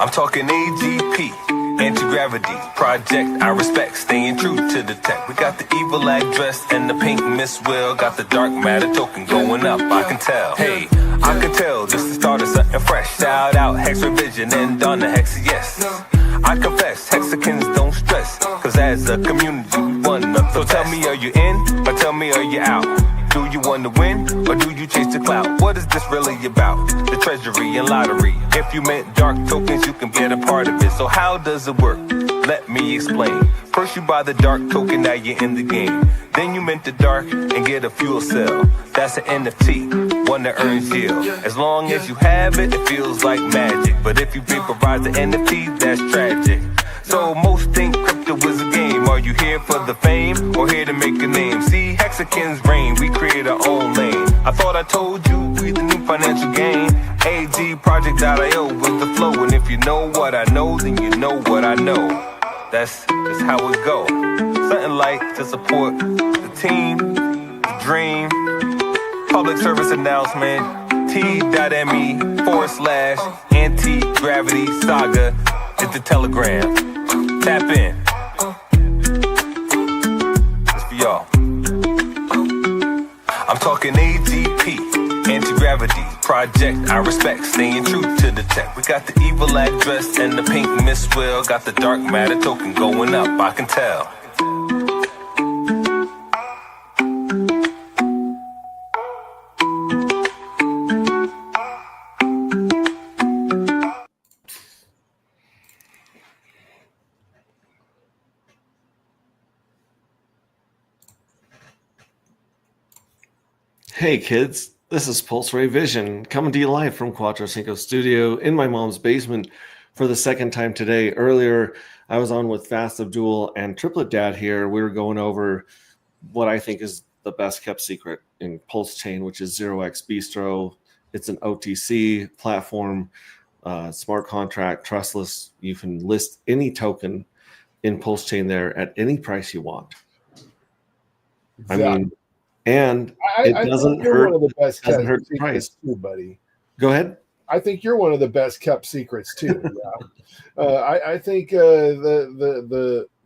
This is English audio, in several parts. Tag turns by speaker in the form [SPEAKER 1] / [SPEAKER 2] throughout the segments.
[SPEAKER 1] I'm talking AGP, anti-gravity project. I respect, staying true to the tech. We got the evil address and the pink Miss Will. Got the dark matter token going up, I can tell. Hey, I can tell this is the start of something fresh. Shout out Hex Revision and Donna Hex, yes. I confess, Hexicans don't stress, cause as a community we want the So tell me, are you in, or tell me, are you out? Do you want to win, or do you chase the clout? What is this really about? The treasury and lottery. If you meant dark tokens, you can get a part of it. So how does it work? Let me explain. First you buy the dark token, now you're in the game. Then you mint the dark and get a fuel cell. That's an NFT, one that earns yield. As long as you have it, it feels like magic. But if you vaporize the NFT, that's tragic. So most think crypto is a game. Are you here for the fame, or here to make a name? See, Hexicans reign, we create our own lane. I thought I told you, we the new financial gain. AGproject.io with the flow. And if you know what I know, then you know what I know. That's just how it go. Something like to support the team, the dream. Public service announcement, t.me/anti-gravity saga is the telegram. Tap in. It's for y'all. I'm talking AGP, anti-gravity project. I respect, staying true to the tech. We got the evil address and the pink Miss Will. Got the dark matter token going up, I can tell.
[SPEAKER 2] Hey kids, this is Pulse Ray Vision coming to you live from Quattro Cinco Studio in my mom's basement for the second time today. Earlier, I was on with Fast Abdul and Triplet Dad here. We were going over what I think is the best kept secret in Pulse Chain, which is 0x Bistro. It's an OTC platform, smart contract, trustless. You can list any token in Pulse Chain there at any price you want.
[SPEAKER 3] Exactly.
[SPEAKER 2] I mean, and it doesn't hurt.
[SPEAKER 3] One of the best
[SPEAKER 2] doesn't hurt
[SPEAKER 3] kept
[SPEAKER 2] the price,
[SPEAKER 3] too, buddy.
[SPEAKER 2] Go ahead.
[SPEAKER 3] I think you're one of the best kept secrets too. Yeah. I think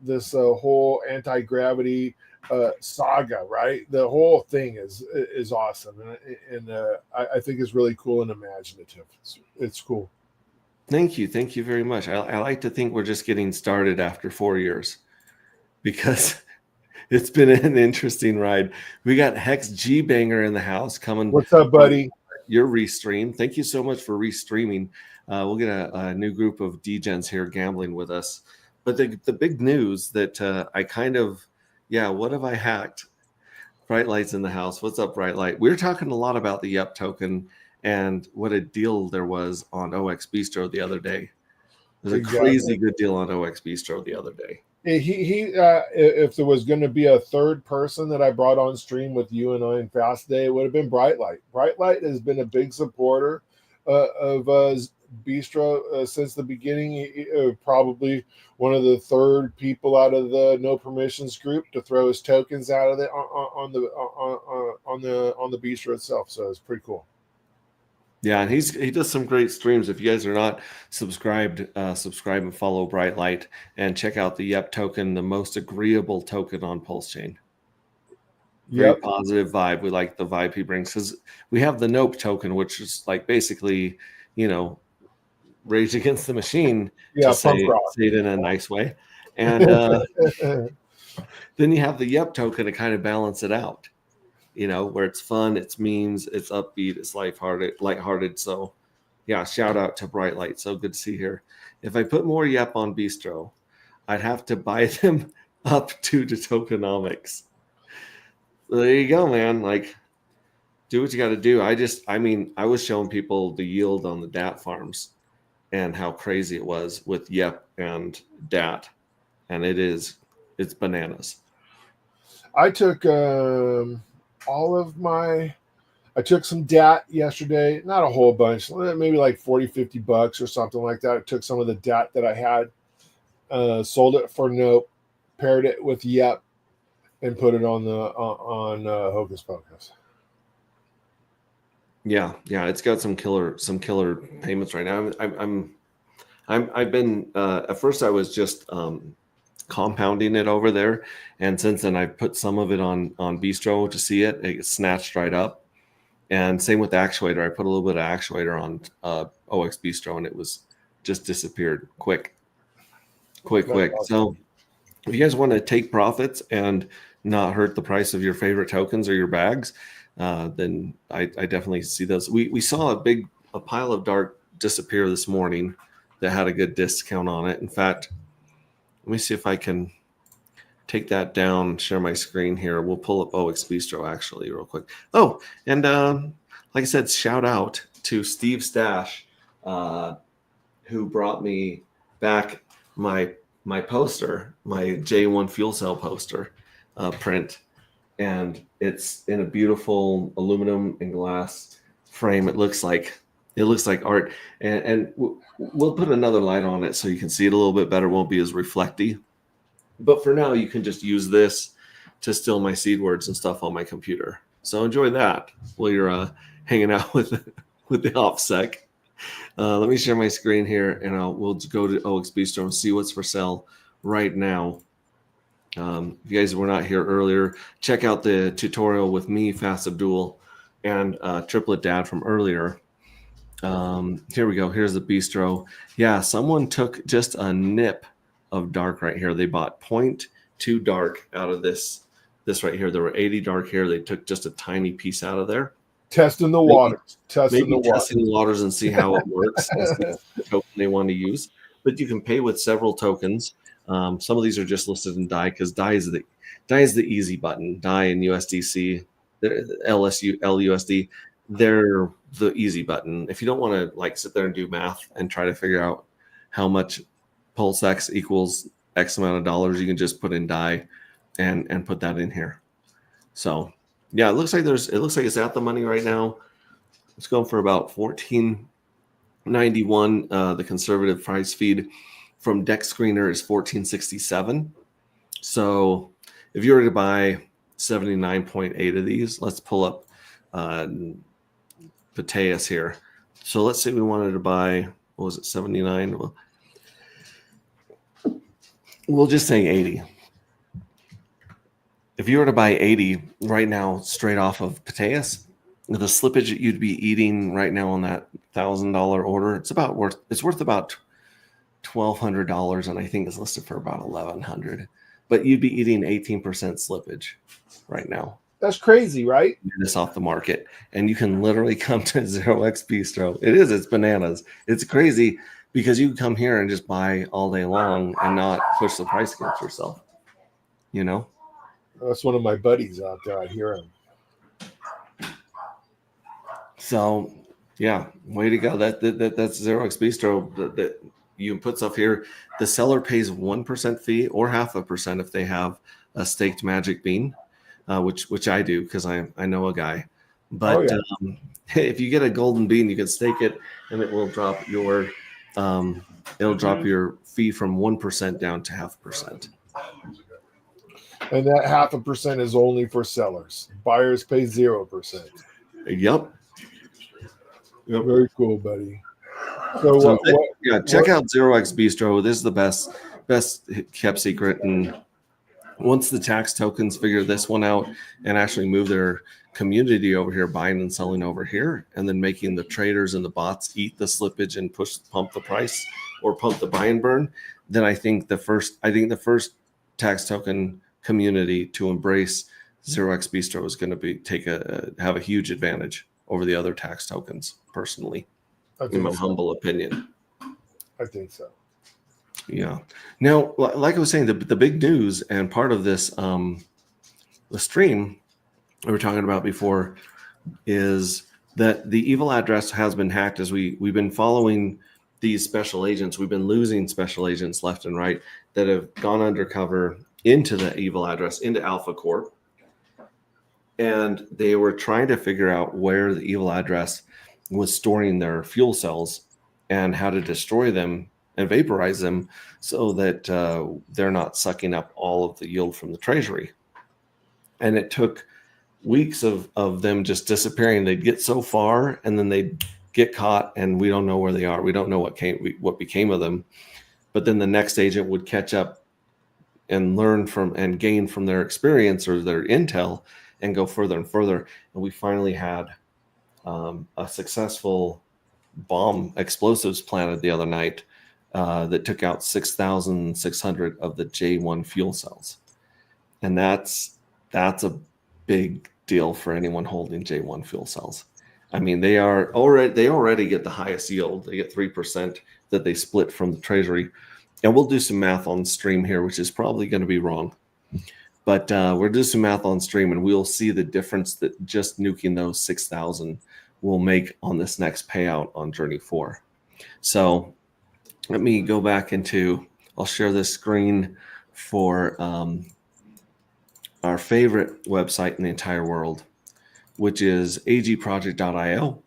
[SPEAKER 3] this whole anti-gravity saga, right? The whole thing is awesome, and I think it's really cool and imaginative. It's cool.
[SPEAKER 2] Thank you very much. I like to think we're just getting started after 4 years, because it's been an interesting ride. We got Hex G Banger in the house coming.
[SPEAKER 3] What's up, buddy?
[SPEAKER 2] Your restream. Thank you so much for restreaming. We'll get a new group of DGens here gambling with us. But the big news that I kind of, what have I hacked? Bright Light's in the house. What's up, Bright Light? We were talking a lot about the YEP token and what a deal there was on OX Bistro the other day. There's a crazy good deal on OX Bistro the other day.
[SPEAKER 3] He if there was going to be a third person that I brought on stream with you and I in Fast Day, it would have been Bright Light. Bright Light has been a big supporter of Bistro since the beginning. Probably one of the third people out of the No Permissions group to throw his tokens out of on the Bistro itself. So it's pretty cool.
[SPEAKER 2] Yeah, and he does some great streams. If you guys are not subscribed, subscribe and follow Bright Light and check out the YEP token, the most agreeable token on Pulse Chain. Very positive vibe. We like the vibe he brings, because we have the Nope token, which is like basically, Rage Against the Machine, to say it in a nice way. And then you have the YEP token to kind of balance it out. Where it's fun, it's memes, it's upbeat, it's lighthearted. So, shout out to Bright Light. So good to see here. If I put more YEP on Bistro, I'd have to buy them up to the tokenomics. So there you go, man. Like, do what you got to do. I was showing people the yield on the DAT farms and how crazy it was with YEP and DAT, and it's bananas.
[SPEAKER 3] I took I took some DAT yesterday, not a whole bunch, maybe like $40-$50 or something like that. I took some of the DAT that I had, sold it for Nope, paired it with YEP, and put it on Hocus Pocus. Yeah,
[SPEAKER 2] it's got some killer payments right now. I've been at first I was just compounding it over there, and since then I put some of it on Bistro to see it. It gets snatched right up, and same with the actuator. I put a little bit of actuator on OX Bistro, and it was just disappeared quick. So if you guys want to take profits and not hurt the price of your favorite tokens or your bags, then I definitely see those. We saw a pile of dark disappear this morning that had a good discount on it. In fact, let me see if I can take that down, share my screen here. We'll pull up OX Bistro actually real quick. Oh, and like I said, shout out to Steve Stash, who brought me back my poster, my J1 fuel cell poster print, and it's in a beautiful aluminum and glass frame. It looks like art, and we'll put another light on it so you can see it a little bit better. Won't be as reflecty, but for now you can just use this to still my seed words and stuff on my computer. So enjoy that while you're hanging out with the OffSec. Let me share my screen here, and we'll go to OX Bistro and see what's for sale right now. If you guys were not here earlier, check out the tutorial with me, Fast Abdul, and Triplet Dad from earlier. Here we go. Here's the Bistro. Yeah, someone took just a nip of dark right here. They bought 0.2 dark out of this right here. There were 80 dark here. They took just a tiny piece out of there.
[SPEAKER 3] Testing the waters. Testing the
[SPEAKER 2] waters and see how it works. And see the token they want to use. But you can pay with several tokens. Some of these are just listed in DAI because DAI is the easy button. DAI and USDC, LUSD, they're the easy button. If you don't want to like sit there and do math and try to figure out how much PulseX equals X amount of dollars, you can just put in DAI and put that in here. So yeah, it looks like it's at the money right now. It's going for about $14.91. The conservative price feed from Dex Screener is $14.67. So if you were to buy 79.8 of these, let's pull up Pateas here. So let's say we wanted to buy, what was it, 79? We'll just say 80. If you were to buy 80 right now, straight off of Pateas, the slippage that you'd be eating right now on that $1,000 order, it's worth about $1,200, and I think it's listed for about $1,100. But you'd be eating 18% slippage right now.
[SPEAKER 3] That's crazy, right?
[SPEAKER 2] This off the market, and you can literally come to 0x Bistro. It's bananas. It's crazy because you can come here and just buy all day long and not push the price against yourself. You know.
[SPEAKER 3] That's one of my buddies out there. I hear him.
[SPEAKER 2] So, yeah, way to go. That's 0x Bistro. That you put stuff here. The seller pays 1% fee or 0.5% if they have a staked magic bean, which I do because I know a guy. But if you get a golden bean, you can stake it, and it will drop your fee from 1% down to 0.5%.
[SPEAKER 3] And that 0.5% is only for sellers. Buyers pay 0%.
[SPEAKER 2] Yep.
[SPEAKER 3] Very cool, buddy.
[SPEAKER 2] Check out 0x Bistro. This is the best kept secret. And once the tax tokens figure this one out and actually move their community over here, buying and selling over here, and then making the traders and the bots eat the slippage and pump the price or pump the buy and burn, then I think the first tax token community to embrace 0x Bistro is going to have a huge advantage over the other tax tokens, personally, in my humble opinion.
[SPEAKER 3] I think so.
[SPEAKER 2] Yeah. Now, like I was saying, the big news and part of this the stream we were talking about before is that the evil address has been hacked. As we've been following these special agents, we've been losing special agents left and right that have gone undercover into the evil address, into Alpha Corp. And they were trying to figure out where the evil address was storing their fuel cells and how to destroy them and vaporize them so that they're not sucking up all of the yield from the treasury. And it took weeks of them just disappearing. They'd get so far and then they'd get caught, and we don't know where they are. We don't know what became of them. But then the next agent would catch up and learn from and gain from their experience or their intel and go further and further. And we finally had a successful bomb explosives planted the other night that took out 6,600 of the J1 fuel cells. And that's a big deal for anyone holding J1 fuel cells. I mean, they already get the highest yield. They get 3% that they split from the treasury. And we'll do some math on stream here, which is probably going to be wrong. But we'll do some math on stream, and we'll see the difference that just nuking those 6,000 will make on this next payout on Journey 4. So let me go back I'll share this screen for our favorite website in the entire world, which is agproject.io.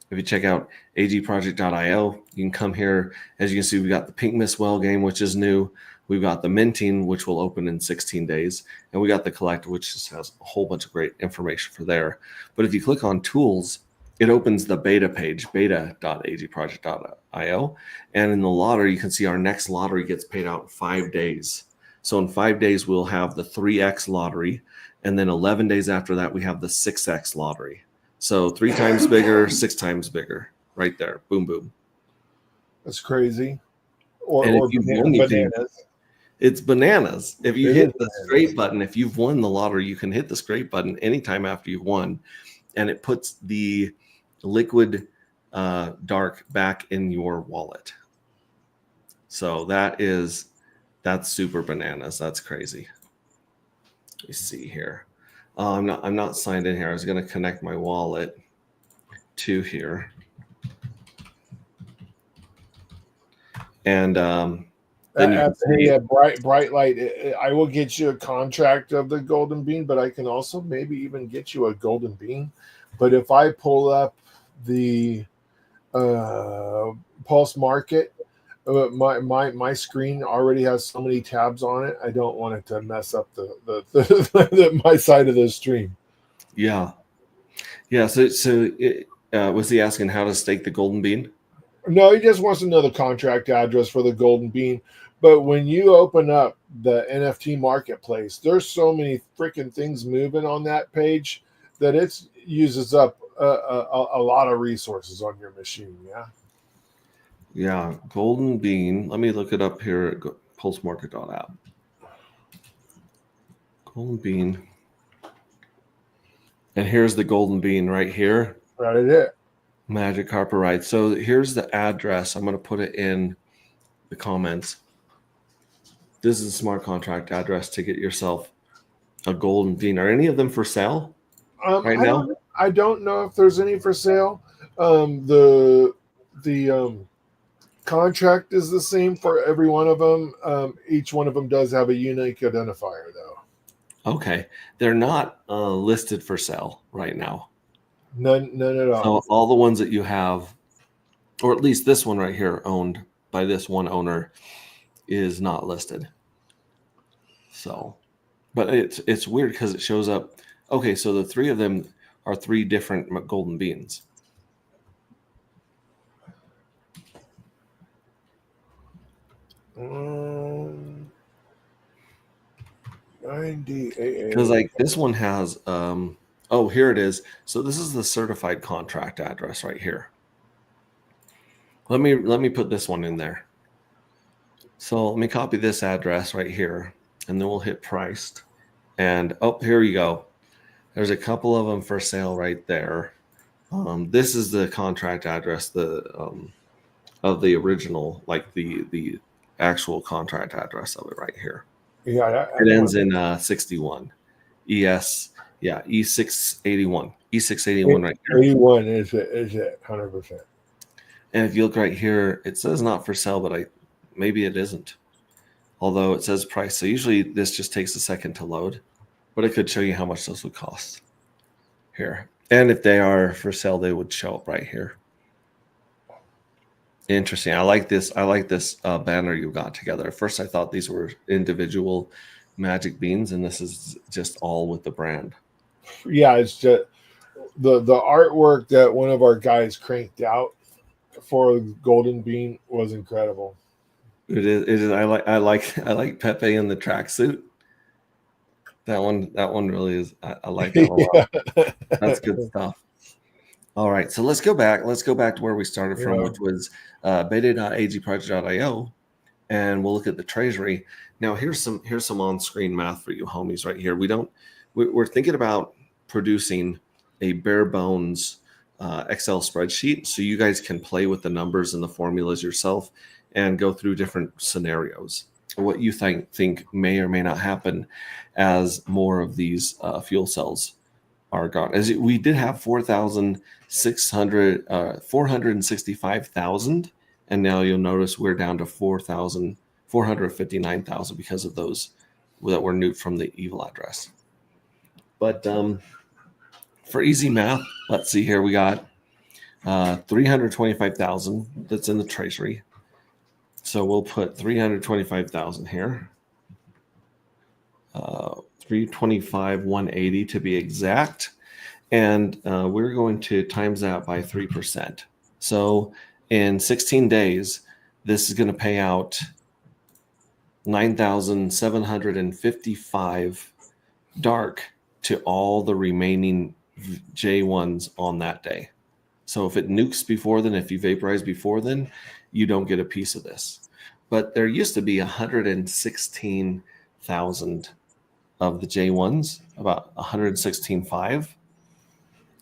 [SPEAKER 2] If you check out agproject.io, you can come here. As you can see, we've got the Pink Miss Well game, which is new. We've got the minting, which will open in 16 days. And we got the collector, which just has a whole bunch of great information for there. But if you click on tools, it opens the beta page, beta.agproject.io. And in the lottery, you can see our next lottery gets paid out in 5 days. So in 5 days, we'll have the 3X lottery. And then 11 days after that, we have the 6X lottery. So 3 times bigger, 6 times bigger, right there. Boom, boom.
[SPEAKER 3] That's crazy. Or
[SPEAKER 2] bananas. It's bananas. If you hit the straight button, if you've won the lottery, you can hit the straight button anytime after you've won. And it puts the liquid dark back in your wallet. So that's super bananas. That's crazy. Let me see here. I'm not signed in here. I was going to connect my wallet to here. And
[SPEAKER 3] Bright Light, I will get you a contract of the Golden Bean, but I can also maybe even get you a Golden Bean. But if I pull up the Pulse Market, my screen already has so many tabs on it. I don't want it to mess up my side of the stream.
[SPEAKER 2] Yeah. So was he asking how to stake the Golden Bean?
[SPEAKER 3] No, he just wants to know the contract address for the Golden Bean. But when you open up the NFT marketplace, there's so many freaking things moving on that page that it uses up a lot of resources on your machine. Yeah.
[SPEAKER 2] Yeah, Golden Bean. Let me look it up here at pulsemarket.app. Golden Bean. And here's the Golden Bean right here.
[SPEAKER 3] Right at it.
[SPEAKER 2] Magic Carpet Ride. So here's the address. I'm going to put it in the comments. This is a smart contract address to get yourself a Golden Bean. Are any of them for sale now?
[SPEAKER 3] I don't know if there's any for sale. The contract is the same for every one of them. Each one of them does have a unique identifier, though.
[SPEAKER 2] Okay. They're not listed for sale right now.
[SPEAKER 3] None at all.
[SPEAKER 2] So all the ones that you have, or at least this one right here, owned by this one owner, is not listed. So, but it's weird because it shows up. Okay, so the 3 of them are 3 different Golden Beans. Because like this one has oh, here it is. So this is the certified contract address right here. Let me put this one in there. So let me copy this address right here, and then we'll hit priced. And oh, here you go. There's a couple of them for sale right there. This is the contract address, of the original, like the actual contract address of it right here.
[SPEAKER 3] Yeah,
[SPEAKER 2] it ends in 61. E681. E681 right here.
[SPEAKER 3] 81 is it 100%.
[SPEAKER 2] And if you look right here, it says not for sale, but maybe it isn't. Although it says price. So usually this just takes a second to load, but it could show you how much those would cost here. And if they are for sale, they would show up right here. Interesting. I like this banner you got together. At first I thought these were individual Magic Beans, and this is just all with the brand.
[SPEAKER 3] Yeah, it's just the artwork that one of our guys cranked out for Golden Bean was incredible.
[SPEAKER 2] It is. It is. I like Pepe in the tracksuit. That one really is. I like that one a lot. That's good stuff. All right, so let's go back. Let's go back to where we started from,
[SPEAKER 3] Yeah.
[SPEAKER 2] which was beta.agproject.io, and we'll look at the treasury. Now, here's some on-screen math for you homies right here. We're thinking about producing a bare bones Excel spreadsheet so you guys can play with the numbers and the formulas yourself and go through different scenarios. What you think may or may not happen as more of these fuel cells are gone. As we did have 465,000, and now you'll notice we're down to 459,000 because of those that were nuked from the evil address. But for easy math, let's see here. We got 325,000 that's in the treasury. So we'll put 325,000 here. 325,180 to be exact. And we're going to times that by 3%. So in 16 days, this is going to pay out 9,755 dark to all the remaining J1s on that day. So if it nukes before then, if you vaporize before then, you don't get a piece of this. But there used to be 116,000 of the J1s, about 116.5.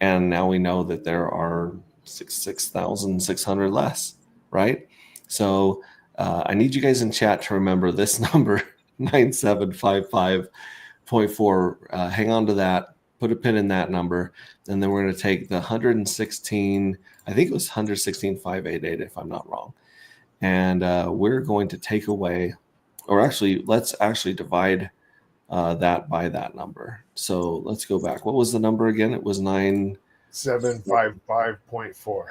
[SPEAKER 2] And now we know that there are 6,600 less, right? So I need you guys in chat to remember this number, 9755.4. Hang on to that. Put a pin in that number. And then we're going to take the 116, I think it was 116,588 if I'm not wrong. And we're going to take away, or actually, let's actually divide that by that number. So let's go back. What was the number again? It was
[SPEAKER 3] 755.4.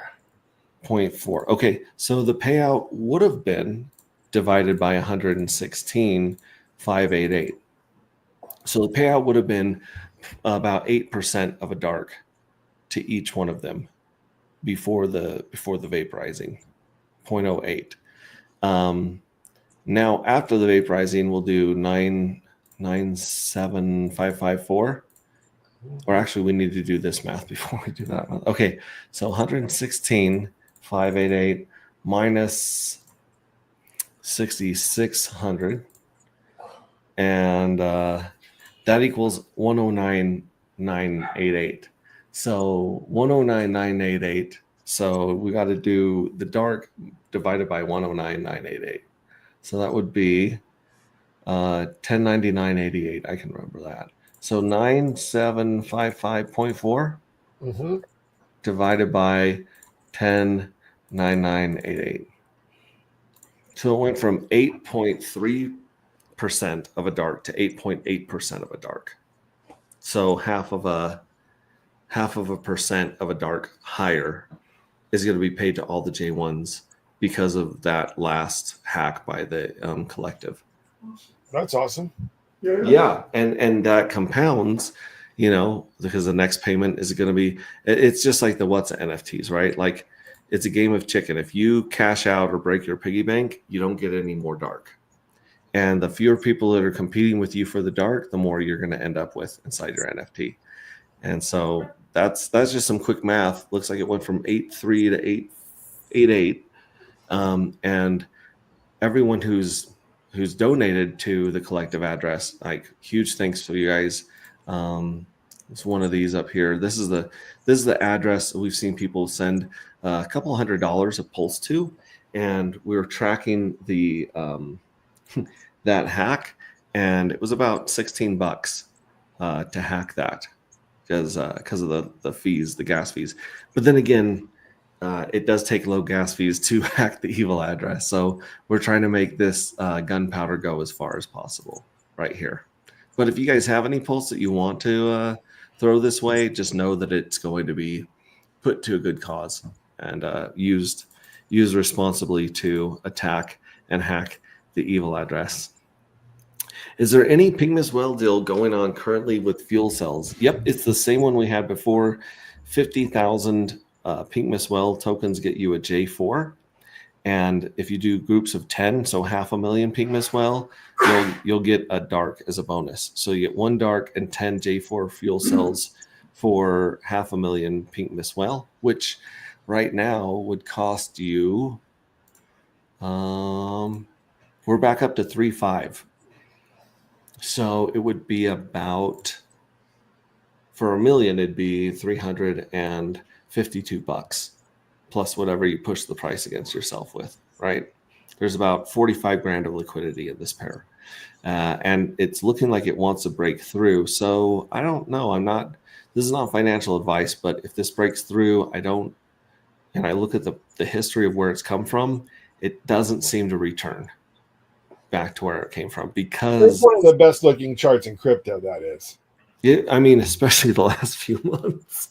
[SPEAKER 2] 0.4. Okay, so the payout would have been divided by 116,588. So the payout would have been about 8% of a dark to each one of them before the vaporizing, 0.08. Now after the vaporizing, we'll do 9,755.4. Or actually, we need to do this math before we do that. Okay, so 116,588 minus 6,600, and that equals 109,988. So 109,988. So we got to do the dark divided by 109,988. So that would be 1099.88. I can remember that. So 9755.4 divided by 1099.88. So it went from 8.3% of a dark to 8.8% of a dark. So half of a percent of a dark higher is going to be paid to all the J1s because of that last hack by the collective.
[SPEAKER 3] That's awesome.
[SPEAKER 2] Yeah, and that compounds, because the next payment is going to be, it's just like the what's NFTs, right? Like it's a game of chicken. If you cash out or break your piggy bank, you don't get any more dark. And the fewer people that are competing with you for the dark, the more you're going to end up with inside your NFT. And so that's just some quick math. Looks like it went from 8.3 to 8.88. And everyone who's donated to the collective address, like huge thanks to you guys. It's one of these up here. This is the address we've seen people send a couple $100 of Pulse to, and we were tracking the that hack, and it was about $16 to hack that because of the fees, the gas fees. But then again, it does take low gas fees to hack the evil address. So we're trying to make this gunpowder go as far as possible right here. But if you guys have any Pulse that you want to throw this way, just know that it's going to be put to a good cause and used responsibly to attack and hack the evil address. Is there any Pygmus Well deal going on currently with fuel cells? Yep, it's the same one we had before. 50,000 Pink Miss Well tokens get you a J4. And if you do groups of 10, so 500,000 Pink Miss Well, you'll get a dark as a bonus. So you get 1 dark and 10 J4 fuel cells for 500,000 Pink Miss Well, which right now would cost you, we're back up to 3.5. So it would be about, for $1 million, it'd be $352 plus whatever you push the price against yourself with, right? There's about 45 grand of liquidity in this pair. And it's looking like it wants to break through. So I don't know. This is not financial advice, but if this breaks through, and I look at the history of where it's come from, it doesn't seem to return back to where it came from, because
[SPEAKER 3] It's one of the best looking charts in crypto, that is.
[SPEAKER 2] Especially the last few months.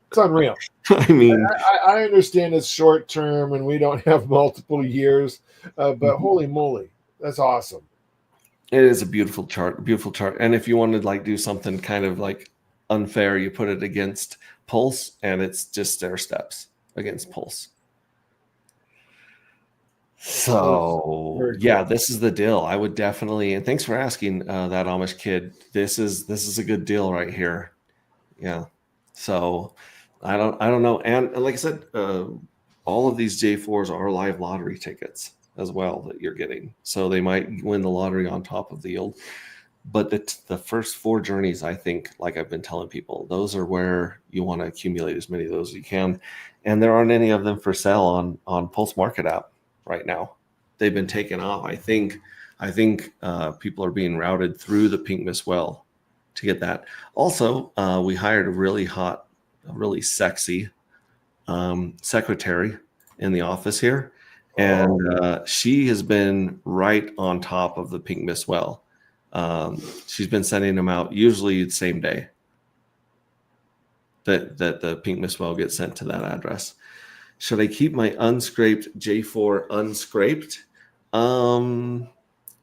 [SPEAKER 3] It's unreal.
[SPEAKER 2] I mean,
[SPEAKER 3] I understand it's short term and we don't have multiple years, but holy moly, that's awesome.
[SPEAKER 2] it is a beautiful chart, And if you want to like do something kind of like unfair, you put it against Pulse, and it's just stair steps against Pulse. So yeah, this is the deal. I would definitely, and thanks for asking that Amish kid. This is a good deal right here. Yeah. So I don't know. And like I said, all of these J4s are live lottery tickets as well that you're getting. So they might win the lottery on top of the yield. But the first 4 journeys, I think, like I've been telling people, those are where you want to accumulate as many of those as you can. And there aren't any of them for sale on Pulse Market app right now. They've been taken off. I think people are being routed through the Pink Miss Well to get that. Also, we hired a really hot, a really sexy secretary in the office here, and she has been right on top of the Pink Miss Well. She's been sending them out usually the same day that the Pink Miss Well gets sent to that address. Should I keep my unscraped J4 unscraped?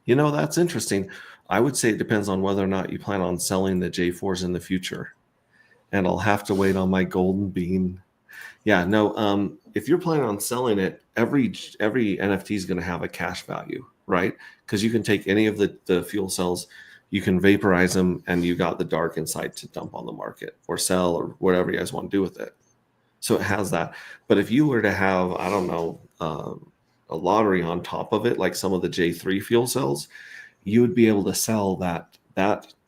[SPEAKER 2] That's interesting. I would say it depends on whether or not you plan on selling the J4s in the future. And I'll have to wait on my golden bean. Yeah, no, if you're planning on selling it, every NFT is going to have a cash value, right? Because you can take any of the fuel cells, you can vaporize them, and you got the dark inside to dump on the market or sell or whatever you guys want to do with it. So it has that. But if you were to have, I don't know, a lottery on top of it, like some of the J3 fuel cells, you would be able to sell that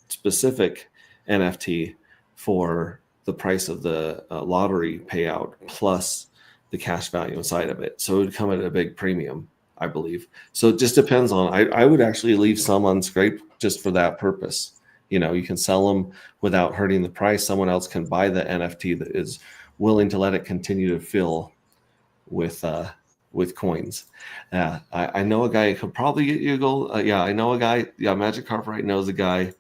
[SPEAKER 2] specific NFT for the price of the lottery payout plus the cash value inside of it. So it would come at a big premium, I believe. So it just depends on, I would actually leave some unscraped just for that purpose. You can sell them without hurting the price. Someone else can buy the NFT that is willing to let it continue to fill with coins. I know a guy who could probably get you a gold. I know a guy. Yeah, Magic Carpet knows a guy.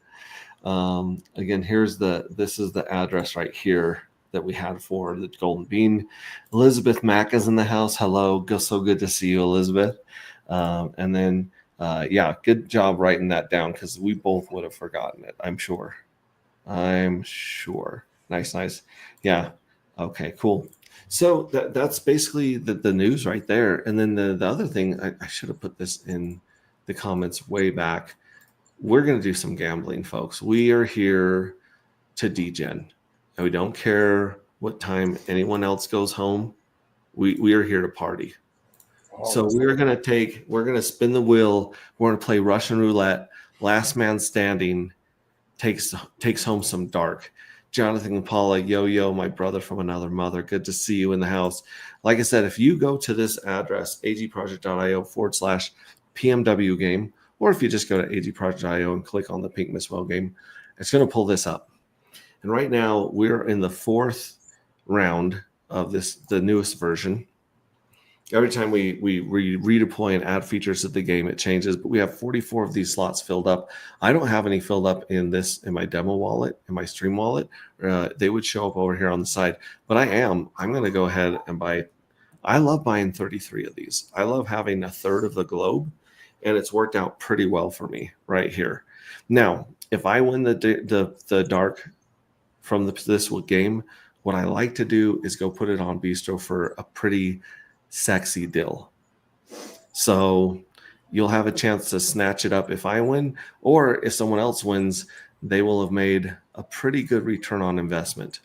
[SPEAKER 2] Again, this is the address right here that we had for the golden bean. Elizabeth Mack is in the house. Hello, so good to see you, Elizabeth. And then good job writing that down, because we both would have forgotten it. I'm sure. Nice. Yeah. Okay, cool. So that's basically the news right there. And then the other thing, I should have put this in the comments way back. We're going to do some gambling, folks. We are here to degen, and we don't care what time anyone else goes home. We are here to party. So we're going to spin the wheel. We're going to play Russian roulette. Last man standing takes home some dark. Jonathan Paula, yo, my brother from another mother. Good to see you in the house. Like I said, if you go to this address, agproject.io/PMW game, or if you just go to agproject.io and click on the Pink Miss Well game, it's going to pull this up. And right now we're in the 4th round of the newest version. Every time we redeploy and add features to the game, it changes, but we have 44 of these slots filled up. I don't have any filled up in my demo wallet, in my stream wallet. They would show up over here on the side, but I'm going to go ahead and buy. I love buying 33 of these. I love having a third of the globe, and it's worked out pretty well for me right here. Now, if I win the dark from this game, what I like to do is go put it on Bistro for a pretty sexy deal. So you'll have a chance to snatch it up if I win, or if someone else wins, they will have made a pretty good return on investment.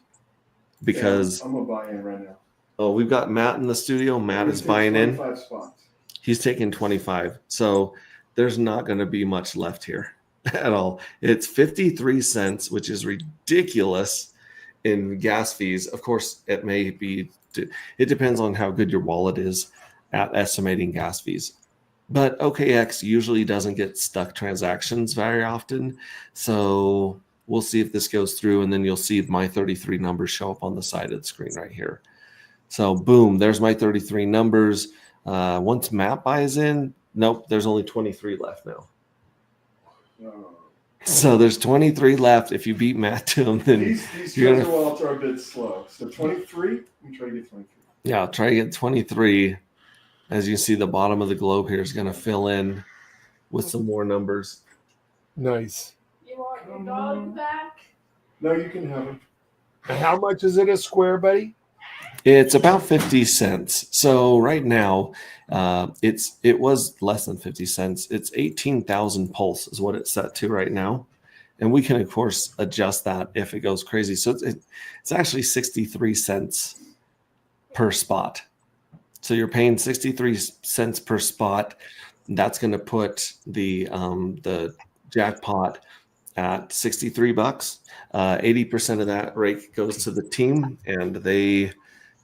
[SPEAKER 2] Because
[SPEAKER 4] I'm gonna buy in right now.
[SPEAKER 2] oh, we've got Matt in the studio. Matt is buying in.
[SPEAKER 4] 25 spots.
[SPEAKER 2] He's taking 25. So there's not going to be much left here at all. It's 53 cents, which is ridiculous in gas fees. Of course, it may be, it depends on how good your wallet is at estimating gas fees. But OKX usually doesn't get stuck transactions very often. So we'll see if this goes through, and then you'll see my 33 numbers show up on the side of the screen right here. So boom, there's my 33 numbers. Once Matt buys in, nope, there's only 23 left now. So there's 23 left. If you beat Matt to him, then
[SPEAKER 4] These
[SPEAKER 2] you're
[SPEAKER 4] treasure
[SPEAKER 2] gonna,
[SPEAKER 4] wallets are a bit slow. So 23, I'm trying to get 23.
[SPEAKER 2] yeah, try to get 23. As you see, the bottom of the globe here is going to fill in with some more numbers.
[SPEAKER 3] Nice.
[SPEAKER 5] You want your dog back?
[SPEAKER 4] No, you can have them.
[SPEAKER 3] And how much is it a square, buddy?
[SPEAKER 2] It's about 50 cents. So right now, it was less than 50 cents. It's 18,000 pulse is what it's set to right now, and we can of course adjust that if it goes crazy. So it's actually 63 cents per spot. So you're paying 63 cents per spot. That's going to put the jackpot at $63. 80% of that rate goes to the team, and they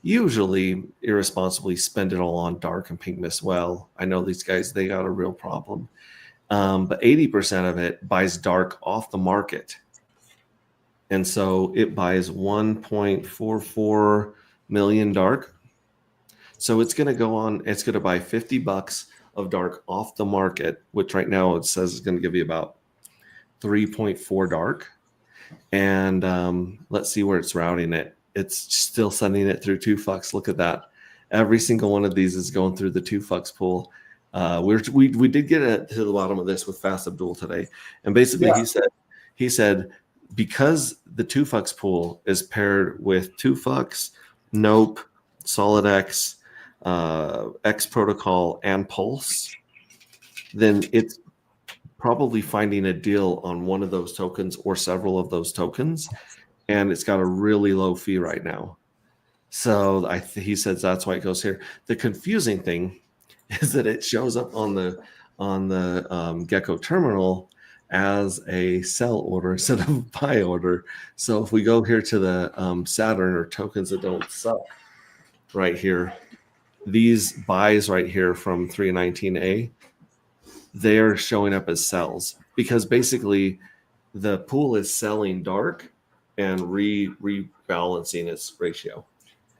[SPEAKER 2] usually irresponsibly spend it all on dark and pink miss. Well, I know these guys, they got a real problem. But 80% of it buys dark off the market. And so it buys 1.44 million dark. So it's going to go on, it's going to buy $50 of dark off the market, which right now it says is going to give you about 3.4 dark. And let's see where it's routing it. It's still sending it through 2FUCKS. Look at that. Every single one of these is going through the 2FUCKS pool. We did get to the bottom of this with Fast Abdul today. And basically he said, because the 2FUCKS pool is paired with 2FUCKS, Nope, SolidX, X Protocol, and Pulse, then it's probably finding a deal on one of those tokens or several of those tokens, and it's got a really low fee right now. So he says that's why it goes here. The confusing thing is that it shows up on the Gecko terminal as a sell order instead of a buy order. So if we go here to the Saturn, or tokens that don't suck, right here, these buys right here from 319A, they're showing up as sells, because basically the pool is selling dark and rebalancing its ratio.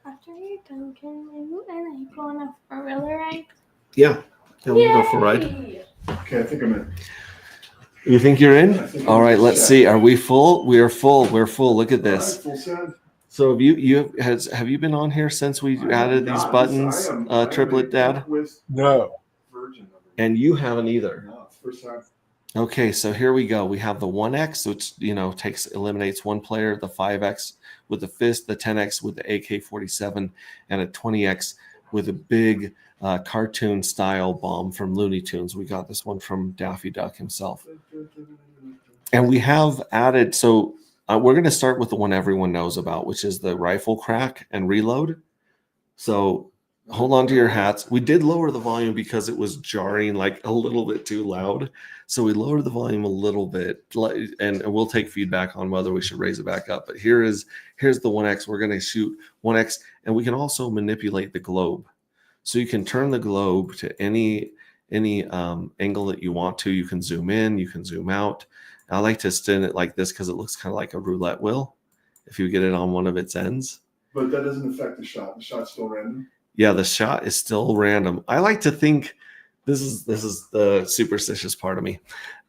[SPEAKER 5] After you're done, can you and I go on a four-wheeler ride?
[SPEAKER 2] Yeah, we'll go for a ride.
[SPEAKER 4] Okay, I think I'm in.
[SPEAKER 2] You think you're in?
[SPEAKER 4] I think
[SPEAKER 2] All
[SPEAKER 4] I'm
[SPEAKER 2] right,
[SPEAKER 4] in.
[SPEAKER 2] let's see. Are we full? We are full. We're full. Look at
[SPEAKER 4] All right,
[SPEAKER 2] this.
[SPEAKER 4] full send.
[SPEAKER 2] So have you been on here since we added these buttons, Triplet Dad?
[SPEAKER 3] No.
[SPEAKER 4] Virgin.
[SPEAKER 2] And you haven't either.
[SPEAKER 4] No, it's first time.
[SPEAKER 2] Okay, so here we go. We have the 1X, which eliminates one player, the 5X with the fist, the 10X with the AK-47, and a 20X with a big cartoon style bomb from Looney Tunes. We got this one from Daffy Duck himself. And we have added, so we're going to start with the one everyone knows about, which is the rifle crack and reload. So hold on to your hats. We did lower the volume because it was jarring like a little bit too loud. So we lowered the volume a little bit, and we'll take feedback on whether we should raise it back up. But here's the 1X. We're going to shoot 1X, and we can also manipulate the globe. So you can turn the globe to any angle that you want to. You can zoom in, you can zoom out. I like to spin it like this because it looks kind of like a roulette wheel if you get it on one of its ends.
[SPEAKER 4] But that doesn't affect the shot. The shot's still random.
[SPEAKER 2] Yeah, the shot is still random. I like to think this is the superstitious part of me.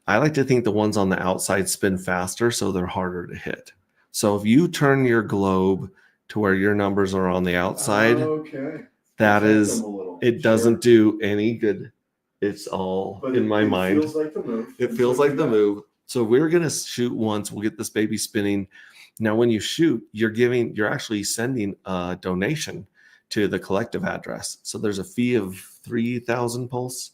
[SPEAKER 2] I like to think the ones on the outside spin faster, so they're harder to hit. So if you turn your globe to where your numbers are on the outside,
[SPEAKER 4] Okay.
[SPEAKER 2] that
[SPEAKER 4] Affect
[SPEAKER 2] is,
[SPEAKER 4] them a little.
[SPEAKER 2] it doesn't do any good. It's all
[SPEAKER 4] But
[SPEAKER 2] in my mind.
[SPEAKER 4] It feels like the move.
[SPEAKER 2] It feels like the move. So we're going to shoot once. We'll get this baby spinning. Now, when you shoot, you're actually sending a donation to the collective address. So there's a fee of 3,000 pulse.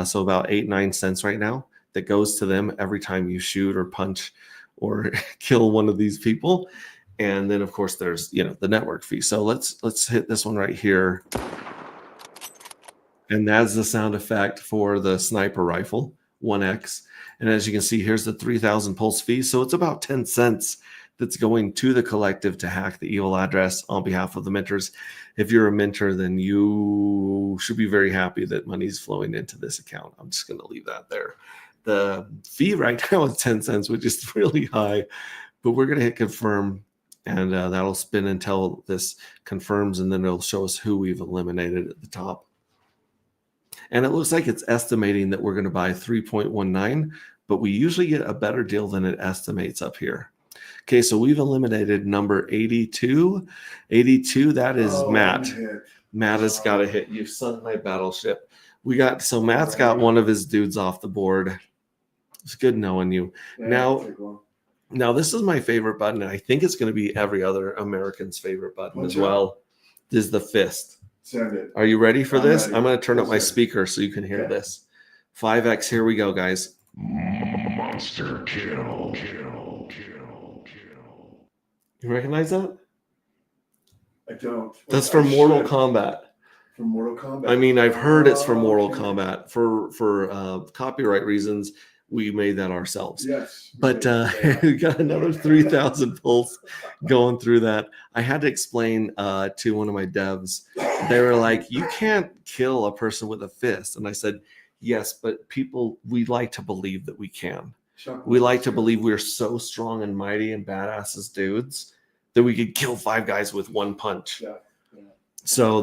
[SPEAKER 2] So about 8-9 cents right now that goes to them every time you shoot or punch or kill one of these people. And then of course there's, the network fee. So let's hit this one right here. And that's the sound effect for the sniper rifle 1X. And as you can see, here's the 3,000 pulse fee. So it's about 10 cents that's going to the collective to hack the evil address on behalf of the mentors. If you're a mentor, then you should be very happy that money's flowing into this account. I'm just going to leave that there. The fee right now is 10 cents, which is really high, but we're going to hit confirm, and that'll spin until this confirms, and then it'll show us who we've eliminated at the top. And it looks like it's estimating that we're going to buy 3.19, but we usually get a better deal than it estimates up here. Okay, so we've eliminated number 82. 82, that is Matt. Matt has got a hit. You sunk my battleship. Matt's got one of his dudes off the board. It's good knowing you.
[SPEAKER 4] Yeah,
[SPEAKER 2] Now this is my favorite button, and I think it's going to be every other American's favorite button
[SPEAKER 4] What's
[SPEAKER 2] as well. This is the fist.
[SPEAKER 4] Send it.
[SPEAKER 2] Are you ready for
[SPEAKER 4] I'm
[SPEAKER 2] this?
[SPEAKER 4] ready.
[SPEAKER 2] I'm going to turn up my
[SPEAKER 4] Let's see.
[SPEAKER 2] speaker so you can hear
[SPEAKER 4] Okay.
[SPEAKER 2] this. 5X, here we go, guys.
[SPEAKER 6] Monster kill.
[SPEAKER 2] You recognize that?
[SPEAKER 4] I don't.
[SPEAKER 2] That's
[SPEAKER 4] I
[SPEAKER 2] from Mortal
[SPEAKER 4] should.
[SPEAKER 2] Kombat.
[SPEAKER 4] From Mortal Kombat.
[SPEAKER 2] I mean, I've heard it's from Mortal
[SPEAKER 4] Okay.
[SPEAKER 2] Kombat. For copyright reasons, we made that ourselves.
[SPEAKER 4] Yes.
[SPEAKER 2] But we got another 3,000 pulse going through that. I had to explain to one of my devs. They were like, "You can't kill a person with a fist," and I said, "Yes, but we like to believe that we can. We like to believe we're so strong and mighty and badass as dudes that we could kill 5 guys with one punch."
[SPEAKER 4] Yeah.
[SPEAKER 2] So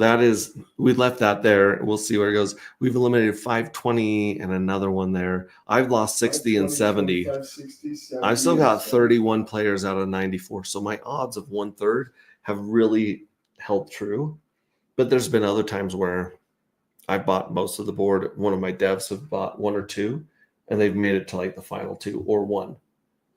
[SPEAKER 2] we left that there. We'll see where it goes. We've eliminated 520 and another one there. I've lost 60 and 70.
[SPEAKER 4] 60, 70.
[SPEAKER 2] I've still got 31 players out of 94. So my odds of 1/3 have really held true. But there's been other times where I bought most of the board. One of my devs have bought 1 or 2, and they've made it to like the final 2 or 1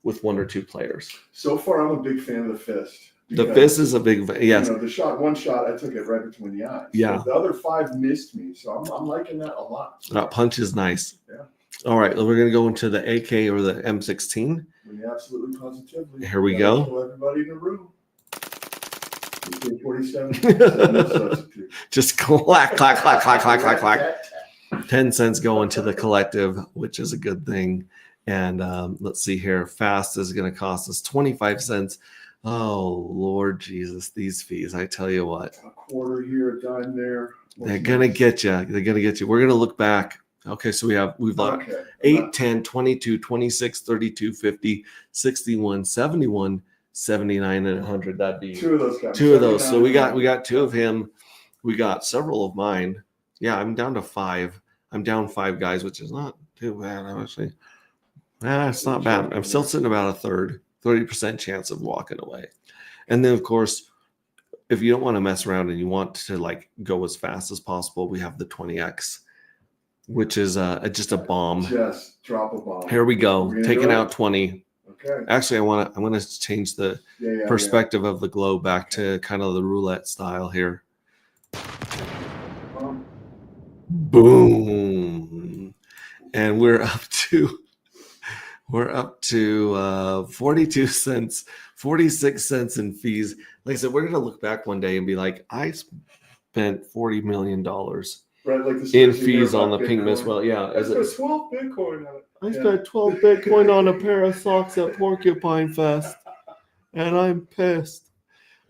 [SPEAKER 2] with 1 or 2 players.
[SPEAKER 4] So far, I'm a big fan of the fist.
[SPEAKER 2] The
[SPEAKER 4] because,
[SPEAKER 2] fist is a big, yes.
[SPEAKER 4] One shot, I took it right between the eyes.
[SPEAKER 2] Yeah.
[SPEAKER 4] The other 5 missed me, so I'm liking that a lot.
[SPEAKER 2] That punch is nice.
[SPEAKER 4] Yeah.
[SPEAKER 2] All right, we're going to go into the AK or the M16.
[SPEAKER 4] Absolutely, positively.
[SPEAKER 2] Here we
[SPEAKER 4] Gotta
[SPEAKER 2] go.
[SPEAKER 4] kill everybody in the room. AK-47.
[SPEAKER 2] Just clack, clack, clack, clack, clack, clack, clack. 10 cents going to the collective, which is a good thing. And let's see here. Fast is going to cost us 25 cents. Oh, Lord Jesus, these fees. I tell you what.
[SPEAKER 4] A quarter here, a dime there.
[SPEAKER 2] They're going to get you. They're going to get you. We're going to look back. Okay, so we've got
[SPEAKER 4] Okay.
[SPEAKER 2] 8, 10, 22, 26, 32, 50, 61, 71, 79, and 100. That'd be
[SPEAKER 4] 2 of those guys.
[SPEAKER 2] 2 of those. So we
[SPEAKER 4] 79.
[SPEAKER 2] got 2 of him. We got several of mine. Yeah, I'm down to 5. I'm down 5 guys, which is not too bad, honestly. It's not bad. I'm still sitting about a third, 30% chance of walking away. And then, of course, if you don't want to mess around and you want to like go as fast as possible, we have the 20X, which is just a bomb.
[SPEAKER 4] Just drop a bomb.
[SPEAKER 2] Here we go,
[SPEAKER 4] We're gonna
[SPEAKER 2] taking
[SPEAKER 4] do it.
[SPEAKER 2] out 20.
[SPEAKER 4] Okay.
[SPEAKER 2] Actually, I want to change the
[SPEAKER 4] Yeah.
[SPEAKER 2] perspective of the glow back to kind of the roulette style here. Boom. And we're up to 42 cents, 46 cents in fees. Like I said, we're going to look back one day and be like, I spent $40 million
[SPEAKER 4] Right, like the
[SPEAKER 2] in
[SPEAKER 4] stories you
[SPEAKER 2] fees
[SPEAKER 4] hear
[SPEAKER 2] on the
[SPEAKER 4] about
[SPEAKER 2] Pink
[SPEAKER 4] Bitcoin.
[SPEAKER 2] Miss. Well, yeah.
[SPEAKER 4] I spent 12 Bitcoin on it.
[SPEAKER 2] I
[SPEAKER 4] Yeah.
[SPEAKER 2] spent 12 Bitcoin on a pair of socks at Porcupine Fest, and I'm pissed.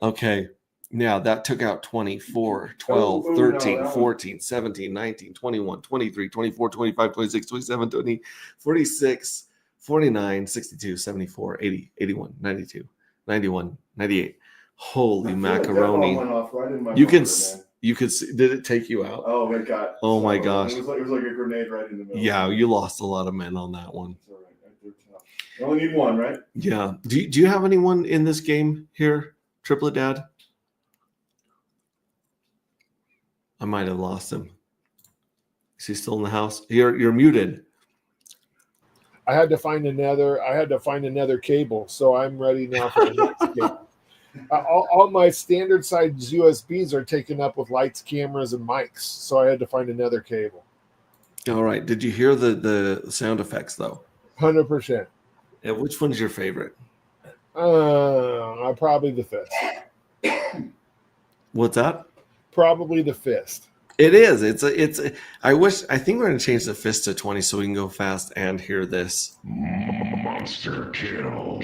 [SPEAKER 2] Okay. Now that took out 24, 12,
[SPEAKER 4] Oh, no,
[SPEAKER 2] 13,
[SPEAKER 4] that one.
[SPEAKER 2] 14, 17, 19, 21, 23, 24, 25, 26, 27, 20, 46, 49, 62, 74, 80, 81, 92, 91, 98. Holy
[SPEAKER 4] I feel like that ball
[SPEAKER 2] macaroni.
[SPEAKER 4] went off right in my
[SPEAKER 2] You can,
[SPEAKER 4] bumper, man.
[SPEAKER 2] you could see, did it take you out?
[SPEAKER 4] Oh, it got.
[SPEAKER 2] Oh my
[SPEAKER 4] so-
[SPEAKER 2] gosh.
[SPEAKER 4] It was like a grenade right in the middle.
[SPEAKER 2] Yeah, you lost a lot of men on that one.
[SPEAKER 4] It's all right. They're tough. You only need one, right?
[SPEAKER 2] Yeah. Do you have anyone in this game here, Triplet Dad? I might have lost him. Is he still in the house? You're muted.
[SPEAKER 3] I had to find another cable, so I'm ready now for the next cable. All my standard size USBs are taken up with lights, cameras, and mics, so I had to find another cable.
[SPEAKER 2] All right. Did you hear the sound effects though?
[SPEAKER 3] 100%.
[SPEAKER 2] Yeah, which one's your favorite?
[SPEAKER 3] Probably the fist.
[SPEAKER 2] What's that?
[SPEAKER 3] Probably the fist.
[SPEAKER 2] It is. I think we're gonna change the fist to 20 so we can go fast and hear this.
[SPEAKER 6] Monster kill.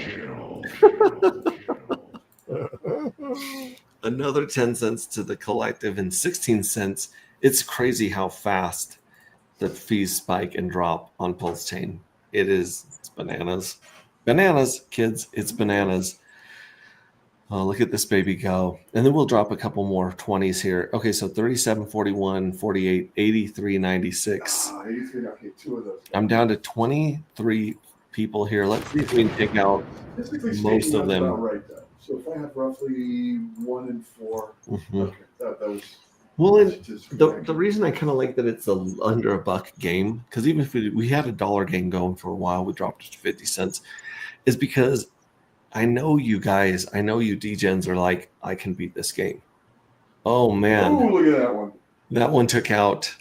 [SPEAKER 2] Another 10 cents to the collective and 16 cents. It's crazy how fast the fees spike and drop on Pulse Chain. It's bananas. Bananas, kids. It's bananas. Oh, look at this baby go. And then we'll drop a couple more 20s here. Okay, so 37, 41, 48, 83, 96.
[SPEAKER 4] 83, okay, 2 of those.
[SPEAKER 2] I'm down to 23 people here. Let's see if we can take out
[SPEAKER 4] Basically
[SPEAKER 2] most
[SPEAKER 4] speaking,
[SPEAKER 2] of
[SPEAKER 4] that's
[SPEAKER 2] them.
[SPEAKER 4] about right then. So if I have roughly 1 in 4,
[SPEAKER 2] Mhm.
[SPEAKER 4] okay, that was.
[SPEAKER 2] Well, and
[SPEAKER 4] just
[SPEAKER 2] the reason I kind of like that it's under $1 game, because even if we had a dollar game going for a while, we dropped it to 50 cents, is because I know you guys, I know you degens are like, I can beat this game. Oh man,
[SPEAKER 4] Ooh, look at that one.
[SPEAKER 2] that one took out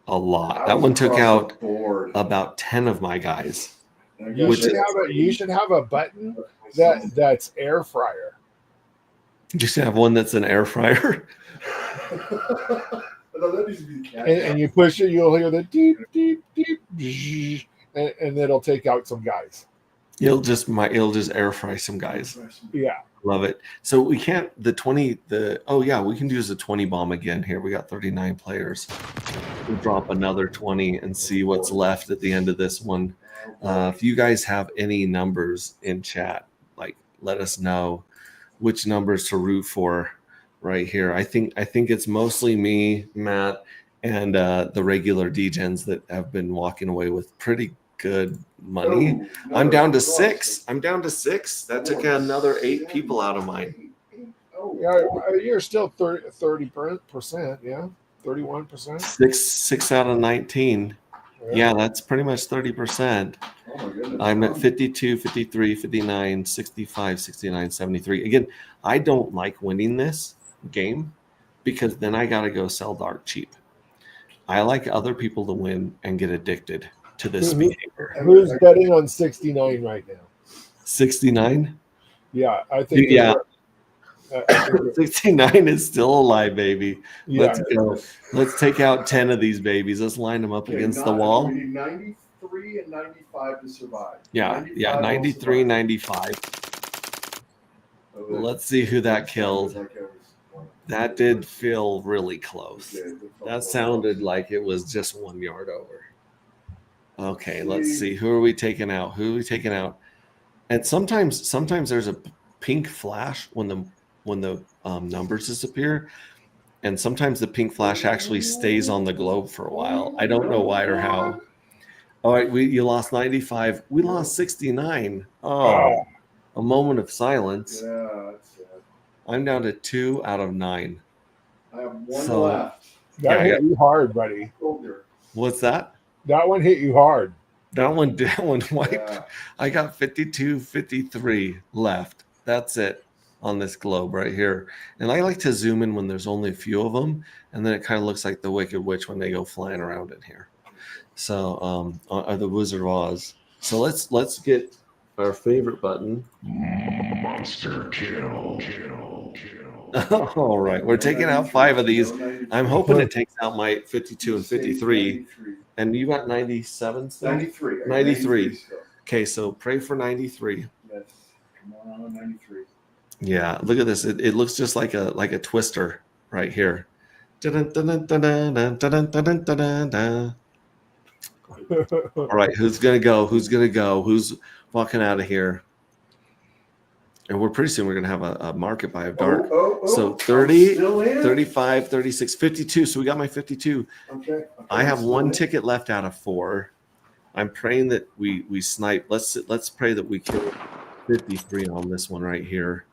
[SPEAKER 2] a lot.
[SPEAKER 4] I
[SPEAKER 2] That
[SPEAKER 4] was
[SPEAKER 2] one took
[SPEAKER 4] across
[SPEAKER 2] out
[SPEAKER 4] the board.
[SPEAKER 2] about 10 of my guys.
[SPEAKER 4] And I
[SPEAKER 3] You
[SPEAKER 4] guess
[SPEAKER 2] Which
[SPEAKER 3] should
[SPEAKER 4] that's-
[SPEAKER 3] have a button that's air fryer.
[SPEAKER 2] You should have one that's an air fryer.
[SPEAKER 4] No, that needs to be the cat.
[SPEAKER 3] And you push it, you'll hear the deep, deep, deep, zzzz, and it'll take out some guys.
[SPEAKER 2] It'll just air fry some guys.
[SPEAKER 3] Yeah.
[SPEAKER 2] Love it. So we can't we can use the 20 bomb again here. We got 39 players. We'll drop another 20 and see what's left at the end of this one. If you guys have any numbers in chat, like let us know which numbers to root for right here. I think it's mostly me, Matt, and the regular degens that have been walking away with pretty good money. I'm down to 6. That took another 8 people out of mine.
[SPEAKER 3] Yeah, you're still 30%, yeah, 31%.
[SPEAKER 2] 6 out of 19. Yeah, that's pretty much 30%.
[SPEAKER 4] Oh my goodness.
[SPEAKER 2] I'm at 52, 53, 59, 65, 69, 73. Again, I don't like winning this game because then I got to go sell dark cheap. I like other people to win and get addicted to this behavior.
[SPEAKER 3] Who's betting on 69 right now?
[SPEAKER 2] 69?
[SPEAKER 3] Yeah, I think.
[SPEAKER 2] Yeah.
[SPEAKER 3] I think
[SPEAKER 2] 69 is still alive, baby.
[SPEAKER 3] yeah.
[SPEAKER 2] Let's go. Let's take out 10 of these babies. Let's line them up against the wall.
[SPEAKER 4] We need 93 and 95 to survive.
[SPEAKER 2] Yeah,
[SPEAKER 4] 95 will
[SPEAKER 2] 93,
[SPEAKER 4] survive.
[SPEAKER 2] 95.
[SPEAKER 4] So that-
[SPEAKER 2] Let's see who that killed.
[SPEAKER 4] like I was-
[SPEAKER 2] That did feel really close.
[SPEAKER 4] Yeah, it felt
[SPEAKER 2] That
[SPEAKER 4] so
[SPEAKER 2] sounded
[SPEAKER 4] close.
[SPEAKER 2] like it was just 1 yard over. Okay, let's see. Who are we taking out? And sometimes there's a pink flash when the numbers disappear, and sometimes the pink flash actually stays on the globe for a while. I don't know why or how. All right, you lost 95. We lost 69. Oh, a moment of silence.
[SPEAKER 4] Yeah, that's sad.
[SPEAKER 2] I'm down to 2 out of 9.
[SPEAKER 4] I have one
[SPEAKER 2] So-
[SPEAKER 4] left.
[SPEAKER 3] That
[SPEAKER 2] Yeah,
[SPEAKER 3] hit you hard, buddy.
[SPEAKER 4] Older.
[SPEAKER 2] What's that?
[SPEAKER 3] That one hit you hard.
[SPEAKER 2] That one wiped.
[SPEAKER 4] Yeah.
[SPEAKER 2] I got 52, 53 left. That's it on this globe right here. And I like to zoom in when there's only a few of them, and then it kind of looks like the Wicked Witch when they go flying around in here. So, the Wizard of Oz. So let's get our favorite button.
[SPEAKER 6] Monster kill.
[SPEAKER 2] All right, we're taking out 5 of these. I'm hoping it takes out my 52 and 53. And you got 97 still?
[SPEAKER 4] 93. I got
[SPEAKER 2] 93.
[SPEAKER 4] still.
[SPEAKER 2] Okay, so pray for 93.
[SPEAKER 4] Yes. Come on, 93.
[SPEAKER 2] Yeah, look at this. It looks just like a twister right here. All right, who's gonna go? Who's walking out of here? And we're pretty soon we're gonna have a market buy of dark. So 30,
[SPEAKER 4] Still in?
[SPEAKER 2] 35, 36, 52. So we got my 52.
[SPEAKER 4] Okay.
[SPEAKER 2] I have
[SPEAKER 4] Still
[SPEAKER 2] 1
[SPEAKER 4] in?
[SPEAKER 2] ticket left out of 4. I'm praying that we snipe. Let's pray that we kill 53 on this one right here.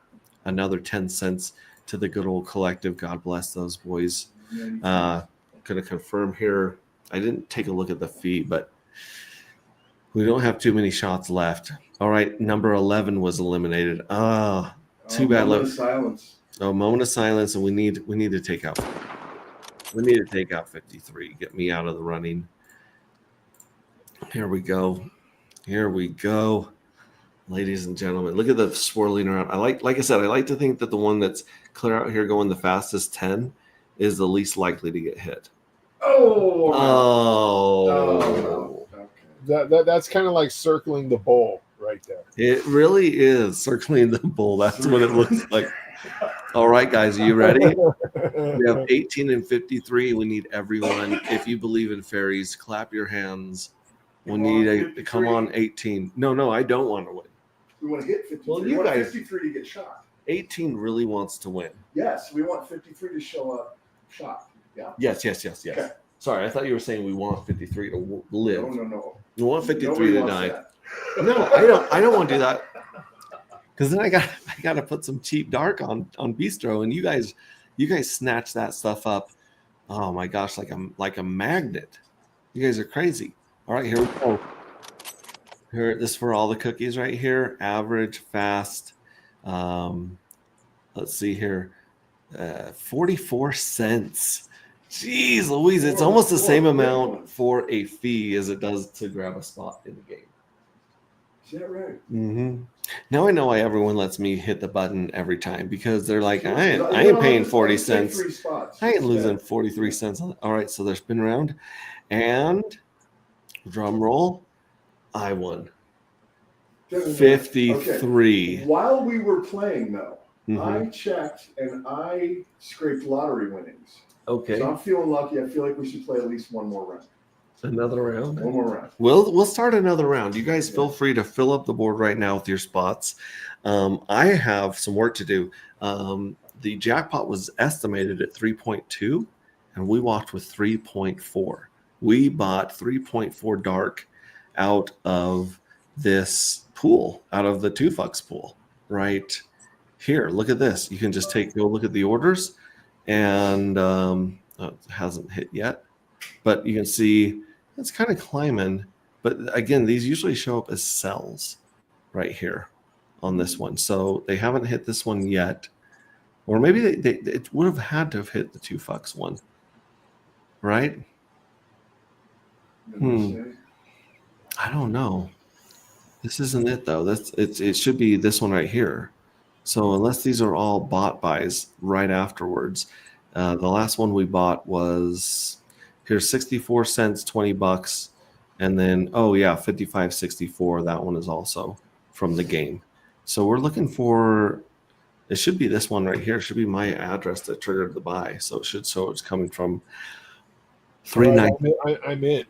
[SPEAKER 2] Another 10 cents to the good old collective. God bless those boys. Gonna confirm here. I didn't take a look at the fee, but We don't have too many shots left. All right, number 11 was eliminated. Ah, too bad.
[SPEAKER 4] Moment of silence.
[SPEAKER 2] Oh, moment of silence, and we need to take out. We need to take out 53. Get me out of the running. Here we go. Here we go. Ladies and gentlemen, look at the swirling around. Like I said, I like to think that the one that's clear out here going the fastest 10 is the least likely to get hit.
[SPEAKER 4] Oh.
[SPEAKER 2] Oh.
[SPEAKER 4] Okay.
[SPEAKER 3] That's kind of like circling the bowl right there.
[SPEAKER 2] It really is circling the bowl. That's what it looks like. All right, guys, are you ready? We have 18 and 53. We need everyone. If you believe in fairies, clap your hands. We need a come on 18. No, I don't want to win.
[SPEAKER 4] We want to hit 53.
[SPEAKER 2] Well,
[SPEAKER 4] we
[SPEAKER 2] you
[SPEAKER 4] want
[SPEAKER 2] guys-
[SPEAKER 4] 53 to get shot.
[SPEAKER 2] 18 really wants to win.
[SPEAKER 4] Yes, we want 53 to show up shot. Yeah.
[SPEAKER 2] Yes.
[SPEAKER 4] Okay.
[SPEAKER 2] Sorry, I thought you were saying we want 53 to live.
[SPEAKER 4] No.
[SPEAKER 2] We want 53
[SPEAKER 4] Nobody
[SPEAKER 2] to
[SPEAKER 4] wants
[SPEAKER 2] die.
[SPEAKER 4] that.
[SPEAKER 2] No, I don't want to do that. Because then I got to put some cheap dark on Bistro, and you guys snatch that stuff up. Oh my gosh, like a magnet. You guys are crazy. All right, here we go. Here, this is for all the cookies right here. Average, fast. Let's see here. 44 cents. Jeez Louise, it's almost the same amount for a fee as it does to grab a spot in the game.
[SPEAKER 4] Is that right?
[SPEAKER 2] Mm-hmm. Now I know why everyone lets me hit the button every time, because they're like, I ain't paying 40 cents. I ain't losing 43 cents. All right, so there's spin around, and drum roll, I won 53.
[SPEAKER 4] Okay. While we were playing, though,
[SPEAKER 2] Mhm.
[SPEAKER 4] I checked and I scraped lottery winnings.
[SPEAKER 2] Okay,
[SPEAKER 4] So I'm feeling lucky. I feel like we should play at least one more round.
[SPEAKER 2] another round.
[SPEAKER 4] One more round.
[SPEAKER 2] We'll start another round. You guys feel free to fill up the board right now with your spots. I have some work to do. The jackpot was estimated at 3.2, and we walked with 3.4. We bought 3.4 dark out of this pool, out of the 2-fucks pool, right here. Look at this. You can just go look at the orders, and it hasn't hit yet, but you can see it's kind of climbing. But again, these usually show up as cells right here on this one. So they haven't hit this one yet. Or maybe it would have had to have hit the 2-fucks one, right? I don't know. This isn't it though. It should be this one right here. So unless these are all bot buys right afterwards, the last one we bought was here's 64 cents, $20, and then 55.64. That one is also from the game. So we're looking for. It should be this one right here. It should be my address that triggered the buy. So it should show it's coming from 390.
[SPEAKER 3] I'm in.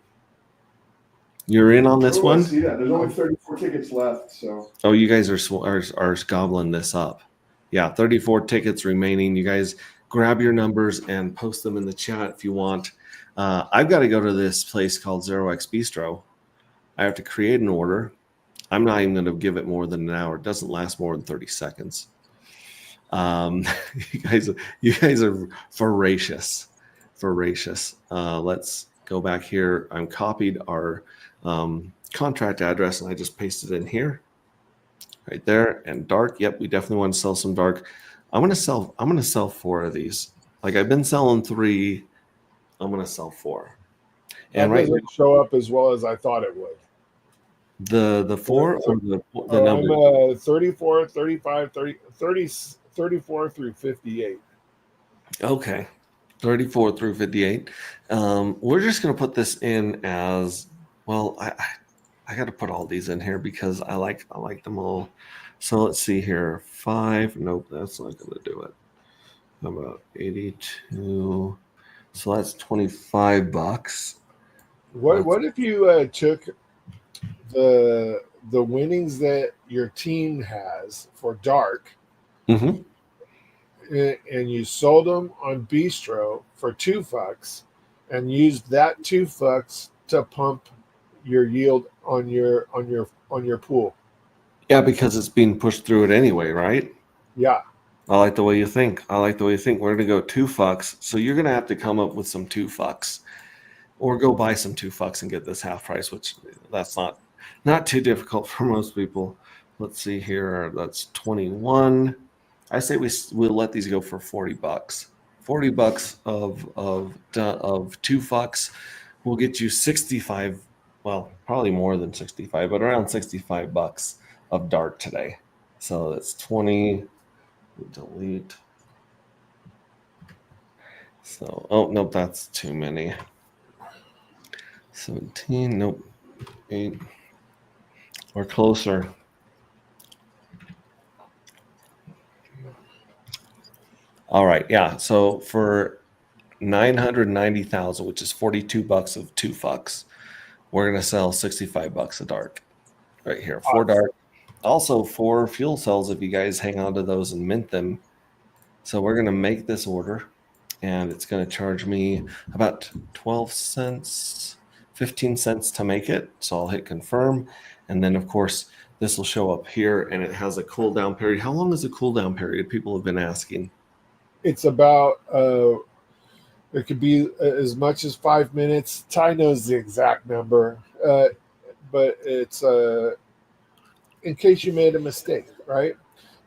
[SPEAKER 2] You're in on this one?
[SPEAKER 4] See that. There's only 34 tickets left. So
[SPEAKER 2] Oh, you guys are gobbling this up. Yeah, 34 tickets remaining. You guys grab your numbers and post them in the chat if you want. I've got to go to this place called Zero X Bistro. I have to create an order. I'm not even going to give it more than an hour. It doesn't last more than 30 seconds. You guys are voracious. Let's go back here. I'm copied our contract address and I just pasted it in here, right there. And dark. Yep, we definitely want to sell some dark. I'm gonna sell 4 of these. Like I've been selling 3. I'm gonna sell 4.
[SPEAKER 3] That
[SPEAKER 2] And
[SPEAKER 3] doesn't show up as well as I thought it would.
[SPEAKER 2] the 4 or the number.
[SPEAKER 3] I'm 34, 35, 30, 34 through 58.
[SPEAKER 2] Okay. 34 through 58. We're just going to put this in as well. I got to put all these in here because I like them all. So let's see here. 5. Nope, that's not going to do it. How about 82? So that's $25.
[SPEAKER 3] What if you took the winnings that your team has for dark
[SPEAKER 2] Mm-hmm.
[SPEAKER 3] and you sold them on Bistro for 2-fucks and used that 2-fucks to pump your yield on your pool?
[SPEAKER 2] Yeah, because it's being pushed through it anyway, right?
[SPEAKER 3] Yeah.
[SPEAKER 2] I like the way you think. We're going to go 2-fucks. So you're going to have to come up with some 2-fucks or go buy some 2-fucks and get this half price, which that's not. not too difficult for most people. Let's see here. That's 21. I say we'll let these go for $40. $40 of 2 fucks will get you 65. Well, probably more than 65, but around $65 of dart today. So that's 20. Delete. So, oh, nope, that's too many. 17, nope. 8. We're closer. All right, yeah. So for 990,000, which is $42 of 2 fucks, we're gonna sell $65 a dart right here. 4 dart. Also 4 fuel cells if you guys hang on to those and mint them. So we're gonna make this order, and it's gonna charge me about 12 cents, 15 cents to make it. So I'll hit confirm, and then of course this will show up here, and it has a cooldown period. How long is the cooldown period? People have been asking.
[SPEAKER 3] It's about it could be as much as 5 minutes. Ty knows the exact number, but it's in case you made a mistake, right?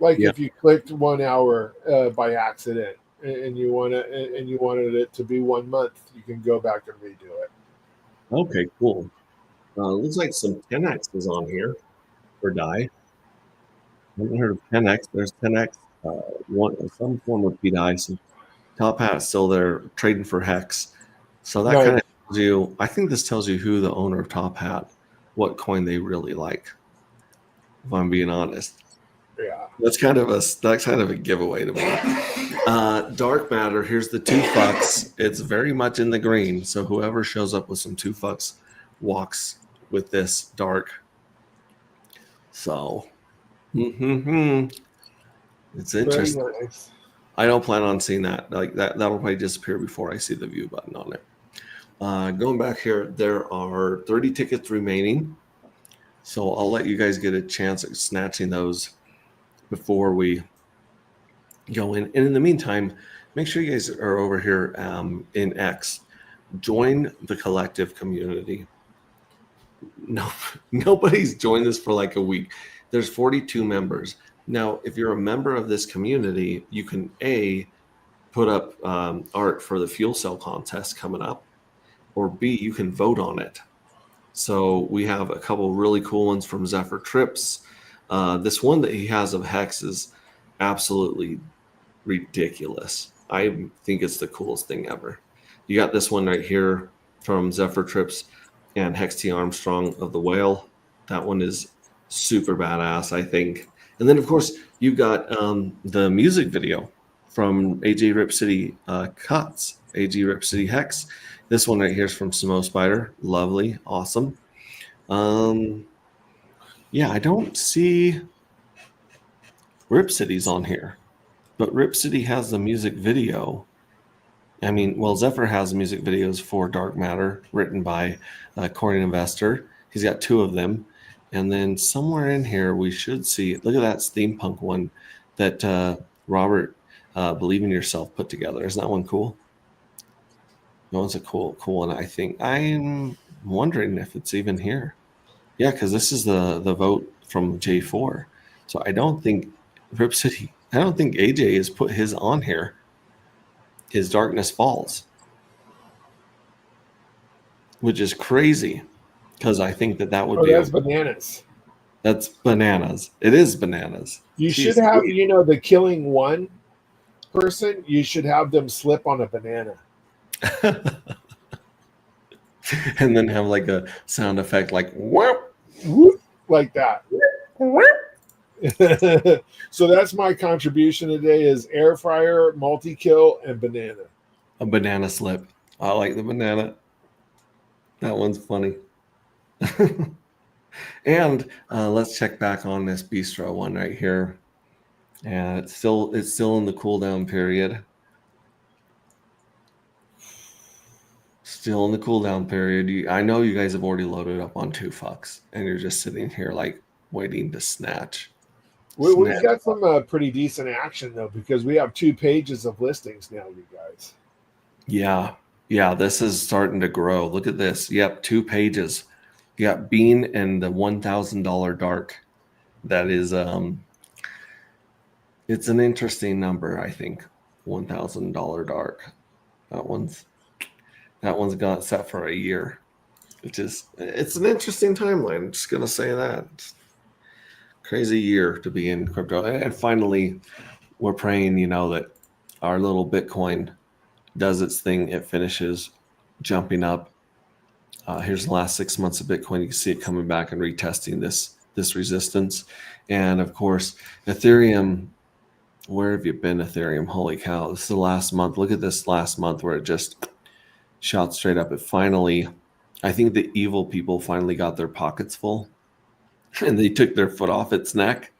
[SPEAKER 3] Like
[SPEAKER 2] Yeah.
[SPEAKER 3] if you clicked 1 hour by accident and you wanted it to be 1 month, you can go back and redo it.
[SPEAKER 2] Okay, cool. Looks like some 10x is on here for die. I haven't heard of 10x. There's 10x. Some form of PDI. So Top Hat's still there trading for Hex. So that
[SPEAKER 3] Right.
[SPEAKER 2] kind of tells you. I think this tells you who the owner of Top Hat, what coin they really like. If I'm being honest,
[SPEAKER 3] Yeah.
[SPEAKER 2] that's kind of a giveaway to me. Dark Matter. Here's the 2 fucks. It's very much in the green. So whoever shows up with some 2 fucks walks with this dark. So, it's
[SPEAKER 3] Very
[SPEAKER 2] interesting.
[SPEAKER 3] nice.
[SPEAKER 2] I don't plan on seeing that. Like that'll probably disappear before I see the view button on it. Going back here, there are 30 tickets remaining. So I'll let you guys get a chance at snatching those before we go in. And in the meantime, make sure you guys are over here in X. Join the collective community. No, nobody's joined this for like a week. There's 42 members. Now, if you're a member of this community, you can put up art for the fuel cell contest coming up, or B, you can vote on it. So we have a couple really cool ones from Zephyr Trips. This one that he has of Hex is absolutely ridiculous. I think it's the coolest thing ever. You got this one right here from Zephyr Trips and Hex T Armstrong of the Whale. That one is super badass, I think. And then, of course, you've got the music video from AJ Rip City Cuts, AJ Rip City Hex. This one right here is from Samo Spider. Lovely. Awesome. Yeah, I don't see Rip City's on here, but Rip City has the music video. I mean, well, Zephyr has music videos for Dark Matter written by Corn Investor. He's got 2 of them. And then somewhere in here, we should see, look at that steampunk one that Robert, Believe in Yourself, put together. Isn't that one cool? That one's a cool one, I think. I'm wondering if it's even here. Yeah, because this is the vote from J4. So I don't think Rip City, I don't think AJ has put his on here. His Darkness Falls. Which is crazy. Because I think that would be.
[SPEAKER 3] That's bananas.
[SPEAKER 2] That's bananas. It is bananas.
[SPEAKER 3] You
[SPEAKER 2] Jeez,
[SPEAKER 3] should have, the killing one person, you should have them slip on a banana.
[SPEAKER 2] And then have like a sound effect like whoop,
[SPEAKER 3] Whoop, like that. So that's my contribution today is air fryer, multi-kill, and banana.
[SPEAKER 2] a banana slip. I like the banana. That one's funny. And let's check back on this bistro one right here. And it's still in the cooldown period. Still in the cooldown period. I know you guys have already loaded up on 2 fucks, and you're just sitting here like waiting to snatch.
[SPEAKER 3] We've got some pretty decent action though, because we have 2 pages of listings now, you guys.
[SPEAKER 2] Yeah, this is starting to grow. Look at this. Yep, 2 pages. You got Bean and the $1,000 dark. That is it's an interesting number, I think. $1,000 dark. That one's got set for a year. It's an interesting timeline. I'm just gonna say that. It's a crazy year to be in crypto. And finally, we're praying, that our little Bitcoin does its thing. It finishes jumping up. Here's the last 6 months of Bitcoin. You can see it coming back and retesting this resistance. And of course, Ethereum. Where have you been, Ethereum? Holy cow! This is the last month. Look at this last month where it just shot straight up. I think the evil people finally got their pockets full, and they took their foot off its neck,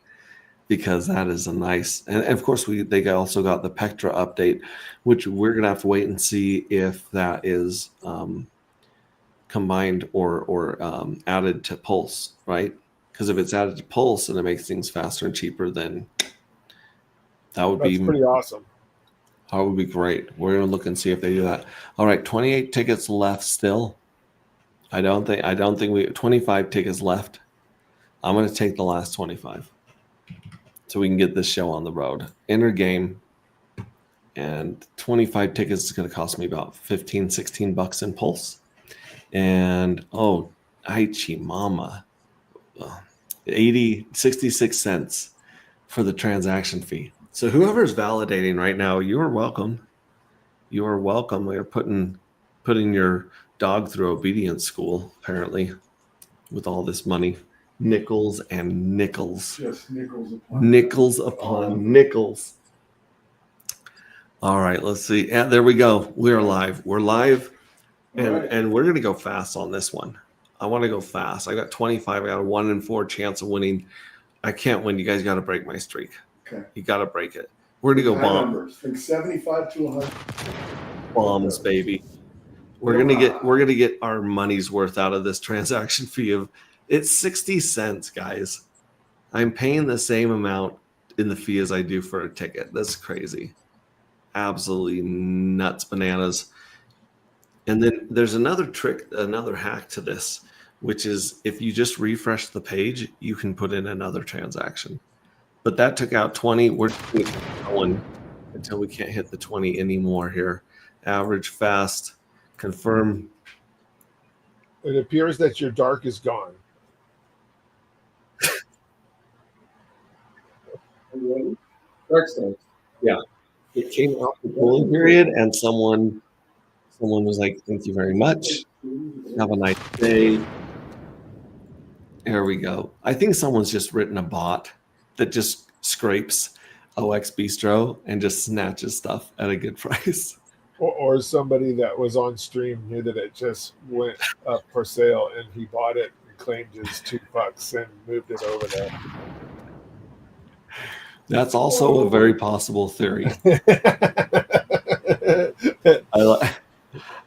[SPEAKER 2] because that is a nice. And of course, they also got the Pectra update, which we're gonna have to wait and see if that is combined or added to Pulse, right? Because if it's added to Pulse and it makes things faster and cheaper, then that's
[SPEAKER 3] pretty awesome.
[SPEAKER 2] That would be great. We're gonna look and see if they do that. All right, 28 tickets left still. I don't think we 25 tickets left. I'm gonna take the last 25 so we can get this show on the road. Enter game, and 25 tickets is gonna cost me about 15, 16 bucks in Pulse. And Aichi Mama, 66 cents for the transaction fee. So whoever's validating right now, you are welcome. You are welcome. We are putting your dog through obedience school, apparently, with all this money. Nickels and nickels.
[SPEAKER 4] Just nickels
[SPEAKER 2] Upon nickels. All right, let's see. Yeah, there we go. We are live. We're live, and we're gonna go fast on this one. I want to go fast. I got 25. I got a 1 in 4 chance of winning. I can't win. You guys got to break my streak.
[SPEAKER 4] Okay.
[SPEAKER 2] You got to break it. We're gonna go
[SPEAKER 4] High
[SPEAKER 2] bomb
[SPEAKER 4] numbers. Think 75 to 100.
[SPEAKER 2] bombs, baby. We're gonna get our money's worth out of this transaction fee of it's 60 cents, guys. I'm paying the same amount in the fee as I do for a ticket. That's crazy. Absolutely nuts bananas. And then there's another trick, another hack to this, which is if you just refresh the page, you can put in another transaction. But that took out 20. We're going until we can't hit the 20 anymore here. Average fast, confirm.
[SPEAKER 3] It appears that your dark is gone.
[SPEAKER 2] Dark starts. Yeah. It came out the cooling period, and someone was like, "Thank you very much. Have a nice day." Here we go. I think someone's just written a bot that just scrapes OX Bistro and just snatches stuff at a good price.
[SPEAKER 3] Or somebody that was on stream knew that it just went up for sale and he bought it and claimed his $2 and moved it over there.
[SPEAKER 2] That's also a very possible theory.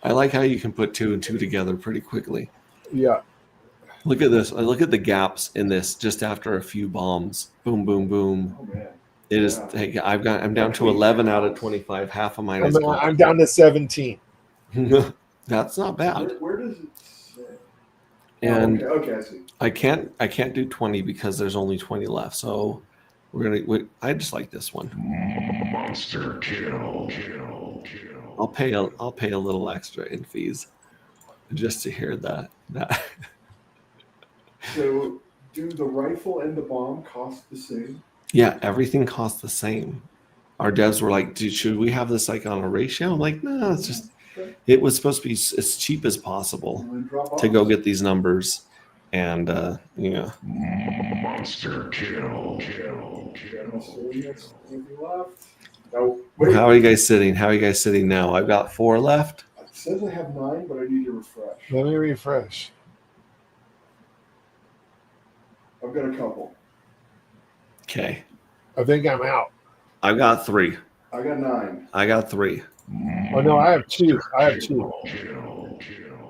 [SPEAKER 2] I like how you can put 2 and 2 together pretty quickly.
[SPEAKER 3] Yeah.
[SPEAKER 2] Look at this. Look at the gaps in this just after a few bombs. Boom, boom, boom.
[SPEAKER 4] Oh, man.
[SPEAKER 2] It is. Hey, I'm down to 11 out of 25. Half of mine is gone.
[SPEAKER 3] I'm down to 17.
[SPEAKER 2] That's not bad.
[SPEAKER 4] Where does it say?
[SPEAKER 2] And
[SPEAKER 4] Okay, I see.
[SPEAKER 2] I can't do 20 because there's only 20 left. So I just like this one.
[SPEAKER 6] Monster kill.
[SPEAKER 2] I'll pay a little extra in fees just to hear that.
[SPEAKER 4] So, do the rifle and the bomb cost the same?
[SPEAKER 2] Yeah, everything costs the same. Our devs were like, "Dude, should we have this like on a ratio?" I'm like, "No, it's just it was supposed to be as cheap as possible
[SPEAKER 4] And then drop
[SPEAKER 2] to go
[SPEAKER 4] off?
[SPEAKER 2] get these numbers." And
[SPEAKER 6] Monster kill.
[SPEAKER 4] Anything left? No. Wait.
[SPEAKER 2] how are you guys sitting? How are you guys sitting now? I've got 4 left.
[SPEAKER 4] It says I have 9, but I need to refresh.
[SPEAKER 3] Let me refresh.
[SPEAKER 4] I've got a couple.
[SPEAKER 2] Okay,
[SPEAKER 3] I think I'm out.
[SPEAKER 2] I've got 3.
[SPEAKER 4] I got 9.
[SPEAKER 2] I got 3.
[SPEAKER 3] Oh, no, I have 2.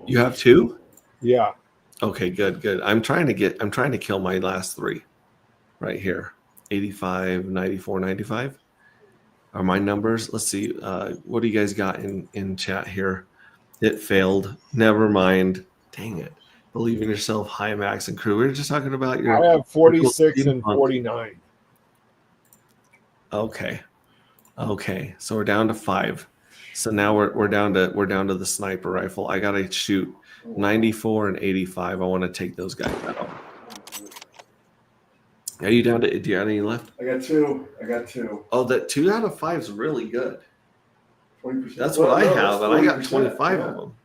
[SPEAKER 2] You have 2?
[SPEAKER 3] Yeah.
[SPEAKER 2] Okay, good. I'm trying to kill my last 3 right here. 85, 94, 95 are my numbers. Let's see. What do you guys got in chat here? It failed. Never mind. Dang it. Believe in yourself, high max and crew. We were just talking about
[SPEAKER 3] I
[SPEAKER 2] your.
[SPEAKER 3] have 46 and
[SPEAKER 2] steampunk.
[SPEAKER 3] 49.
[SPEAKER 2] Okay. Okay. So we're down to 5. So now we're down to the sniper rifle. I gotta shoot 94 and 85. I want to take those guys out. Are you down to? Do you have any left?
[SPEAKER 4] I got two.
[SPEAKER 2] Oh, that 2 out of 5 is really good.
[SPEAKER 4] 20%.
[SPEAKER 2] That's what I have, and I got
[SPEAKER 4] 40%,
[SPEAKER 2] 25
[SPEAKER 4] yeah.
[SPEAKER 2] of them.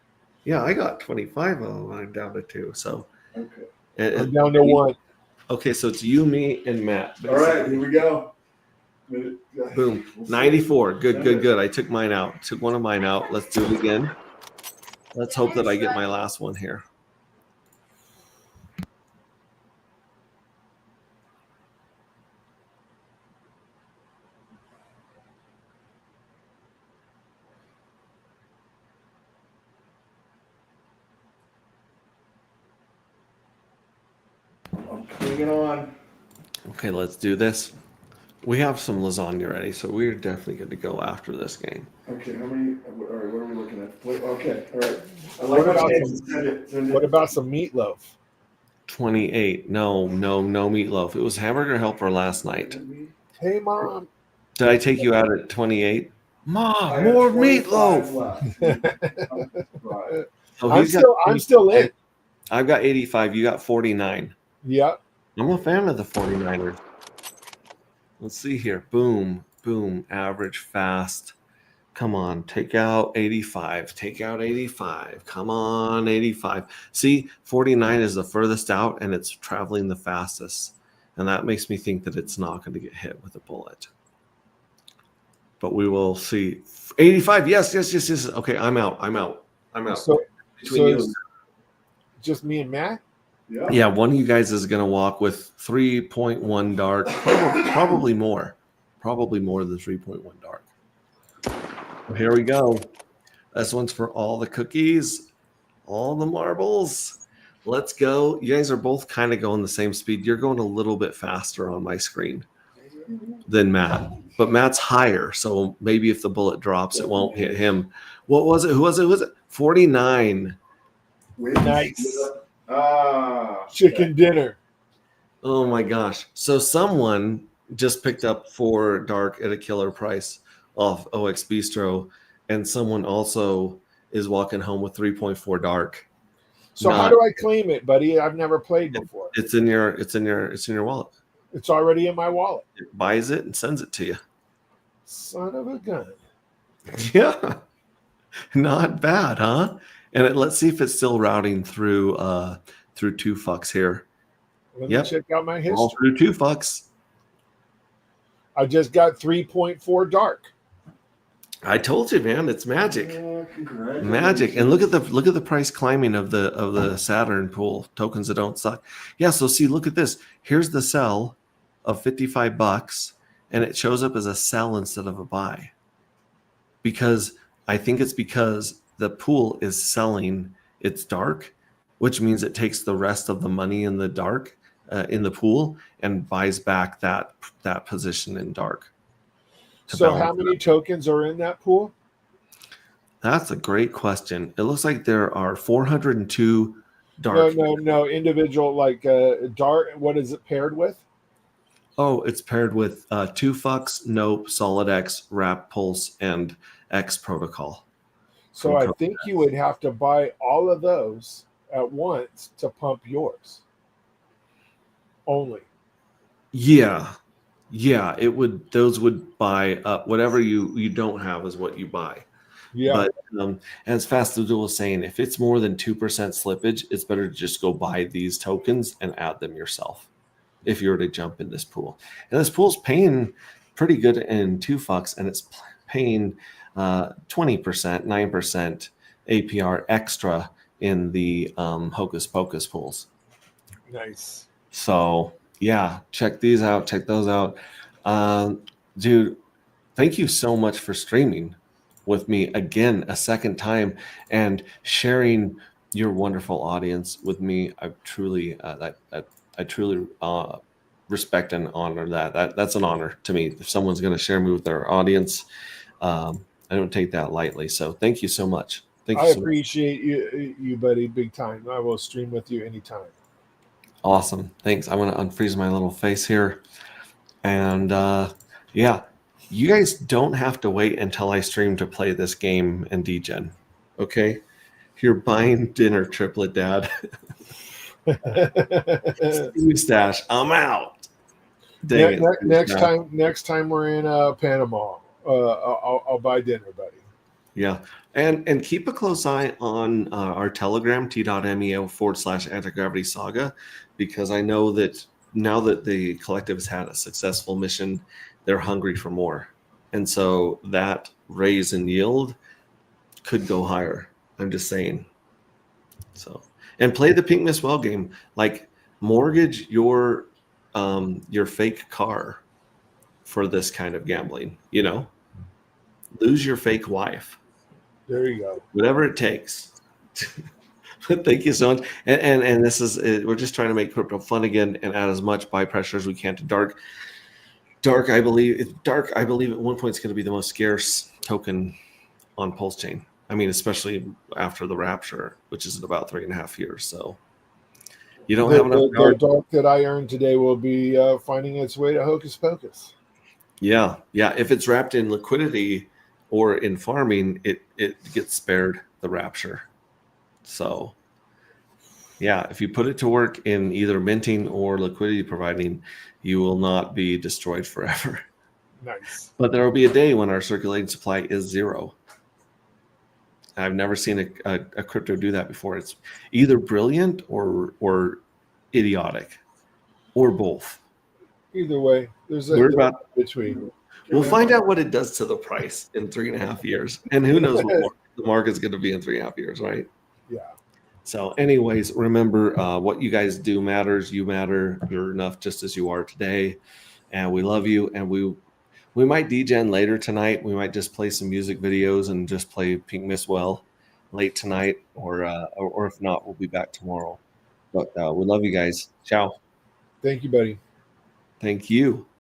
[SPEAKER 2] Yeah, I got 25 of them. I'm down to 2. So,
[SPEAKER 4] Okay.
[SPEAKER 3] I'm down to 1.
[SPEAKER 2] Okay, so it's you, me, and Matt.
[SPEAKER 4] All right, here we go.
[SPEAKER 2] Boom.
[SPEAKER 4] We'll see.
[SPEAKER 2] 94. Good. I took mine out. Took one of mine out. Let's do it again. Let's hope that I get my last one here.
[SPEAKER 4] I'm clinging on.
[SPEAKER 2] Okay, let's do this. We have some lasagna ready, so we're definitely good to go after this game.
[SPEAKER 4] Okay, how many? All right, what are we looking at? Wait, okay, all right. I
[SPEAKER 3] What
[SPEAKER 4] like
[SPEAKER 3] about
[SPEAKER 4] my
[SPEAKER 3] some-
[SPEAKER 4] chances. Send it.
[SPEAKER 3] What about some meatloaf?
[SPEAKER 2] 28. No meatloaf. It was hamburger helper last night.
[SPEAKER 3] Hey, Mom.
[SPEAKER 2] Did I take you out at 28?
[SPEAKER 4] I
[SPEAKER 2] Mom,
[SPEAKER 4] have
[SPEAKER 2] more
[SPEAKER 4] 25
[SPEAKER 2] meatloaf.
[SPEAKER 4] left. Right.
[SPEAKER 2] Oh,
[SPEAKER 3] I'm still in.
[SPEAKER 2] I've got 85. You got 49.
[SPEAKER 3] Yep.
[SPEAKER 2] I'm a fan of the 49ers. Let's see here. Boom. Average, fast. Come on. Take out 85. Come on, 85. See, 49 is the furthest out, and it's traveling the fastest. And that makes me think that it's not going to get hit with a bullet. But we will see. 85. Yes. Okay, I'm out.
[SPEAKER 3] So
[SPEAKER 2] Between you
[SPEAKER 3] it's
[SPEAKER 2] and-
[SPEAKER 3] just me and Matt?
[SPEAKER 4] Yeah.
[SPEAKER 2] Yeah, one of you guys is going to walk with 3.1 dark, probably more than 3.1 dark. Well, here we go. This one's for all the cookies, all the marbles. Let's go. You guys are both kind of going the same speed. You're going a little bit faster on my screen than Matt, but Matt's higher, so maybe if the bullet drops, it won't hit him. What was it? Who was it? 49.
[SPEAKER 4] Wait,
[SPEAKER 3] Nice.
[SPEAKER 4] Ah.
[SPEAKER 3] Chicken dinner.
[SPEAKER 2] Oh my gosh. So someone just picked up 4 dark at a killer price off OX Bistro, and someone also is walking home with 3.4 dark.
[SPEAKER 3] So how
[SPEAKER 2] Not-
[SPEAKER 3] do I claim it, buddy? I've never played before.
[SPEAKER 2] It's in your wallet.
[SPEAKER 3] It's already in my wallet.
[SPEAKER 2] It buys it and sends it to you.
[SPEAKER 3] Son of a gun.
[SPEAKER 2] Yeah. Not bad, huh? And let's see if it's still routing through 2 fucks here.
[SPEAKER 3] Let me
[SPEAKER 2] Yep.
[SPEAKER 3] check out my
[SPEAKER 2] All
[SPEAKER 3] history.
[SPEAKER 2] through 2 fucks.
[SPEAKER 3] I just got 3.4 dark.
[SPEAKER 2] I told you, man, it's magic.
[SPEAKER 4] Congratulations.
[SPEAKER 2] Magic. And look at the price climbing of the Saturn pool tokens that don't suck. Yeah, so see, look at this. Here's the sell of $55, and it shows up as a sell instead of a buy. Because I think it's because the pool is selling its dark, which means it takes the rest of the money in the dark in the pool and buys back that position in dark. to
[SPEAKER 3] So how
[SPEAKER 2] balance it
[SPEAKER 3] many
[SPEAKER 2] out.
[SPEAKER 3] tokens are in that pool?
[SPEAKER 2] That's a great question. It looks like there are 402 dark.
[SPEAKER 3] No. Individual like dark. What is it paired with?
[SPEAKER 2] Oh, it's paired with 2 fucks, Nope, Solid X, Wrap Pulse, and X Protocol.
[SPEAKER 3] So I think you would have to buy all of those at once to pump yours. Only.
[SPEAKER 2] Yeah, it would. Those would buy up whatever you don't have is what you buy.
[SPEAKER 3] Yeah.
[SPEAKER 2] But as Fast Abdul was saying, if it's more than 2% slippage, it's better to just go buy these tokens and add them yourself. If you were to jump in this pool, and this pool's paying pretty good in 2 fucks, and it's paying 20%, 9% APR extra in the Hocus Pocus pools.
[SPEAKER 3] Nice.
[SPEAKER 2] So yeah, check these out. Check those out. Dude, thank you so much for streaming with me again a second time and sharing your wonderful audience with me. I truly respect and honor that. That's an honor to me. If someone's going to share me with their audience, I don't take that lightly. So thank you so much. Thank
[SPEAKER 3] I
[SPEAKER 2] you so much.
[SPEAKER 3] appreciate you, buddy, big time. I will stream with you anytime.
[SPEAKER 2] Awesome. Thanks. I'm going to unfreeze my little face here. And yeah, you guys don't have to wait until I stream to play this game in DGen. Okay? You're buying dinner, Triplet Dad. Steve Stash, I'm out. Dang it, Steve Stash.
[SPEAKER 3] Next time we're in Panama, I'll buy dinner, buddy.
[SPEAKER 2] Yeah. And keep a close eye on our Telegram, t.me/anti-gravity saga, because I know that now that the collective has had a successful mission, they're hungry for more. And so that raise in yield could go higher. I'm just saying. So, and play the Pink Miss Well game. Like, mortgage your fake car for this kind of gambling, you know? Lose your fake wife.
[SPEAKER 3] There you go.
[SPEAKER 2] Whatever it takes. Thank you so much. And this is we're just trying to make crypto fun again and add as much buy pressure as we can to Dark. Dark, I believe at one point it's going to be the most scarce token on Pulse Chain. I mean, especially after the rapture, which is in about 3.5 years. So you don't have enough.
[SPEAKER 3] The Dark that I earned today will be finding its way to Hocus Pocus.
[SPEAKER 2] Yeah. If it's wrapped in liquidity or in farming, it gets spared the rapture. So, yeah, if you put it to work in either minting or liquidity providing, you will not be destroyed forever.
[SPEAKER 3] Nice.
[SPEAKER 2] But there will be a day when our circulating supply is zero. I've never seen a crypto do that before. It's either brilliant or idiotic, or both.
[SPEAKER 3] Either way, there's a between.
[SPEAKER 2] We'll find out what it does to the price in 3.5 years, and who knows what the market's going to be in 3.5 years, right?
[SPEAKER 3] Yeah.
[SPEAKER 2] So, anyways, remember what you guys do matters. You matter. You're enough just as you are today, and we love you. And we might degen later tonight. We might just play some music videos and just play Pink Miss Well late tonight, or if not, we'll be back tomorrow. But we love you guys. Ciao.
[SPEAKER 3] Thank you, buddy.
[SPEAKER 2] Thank you.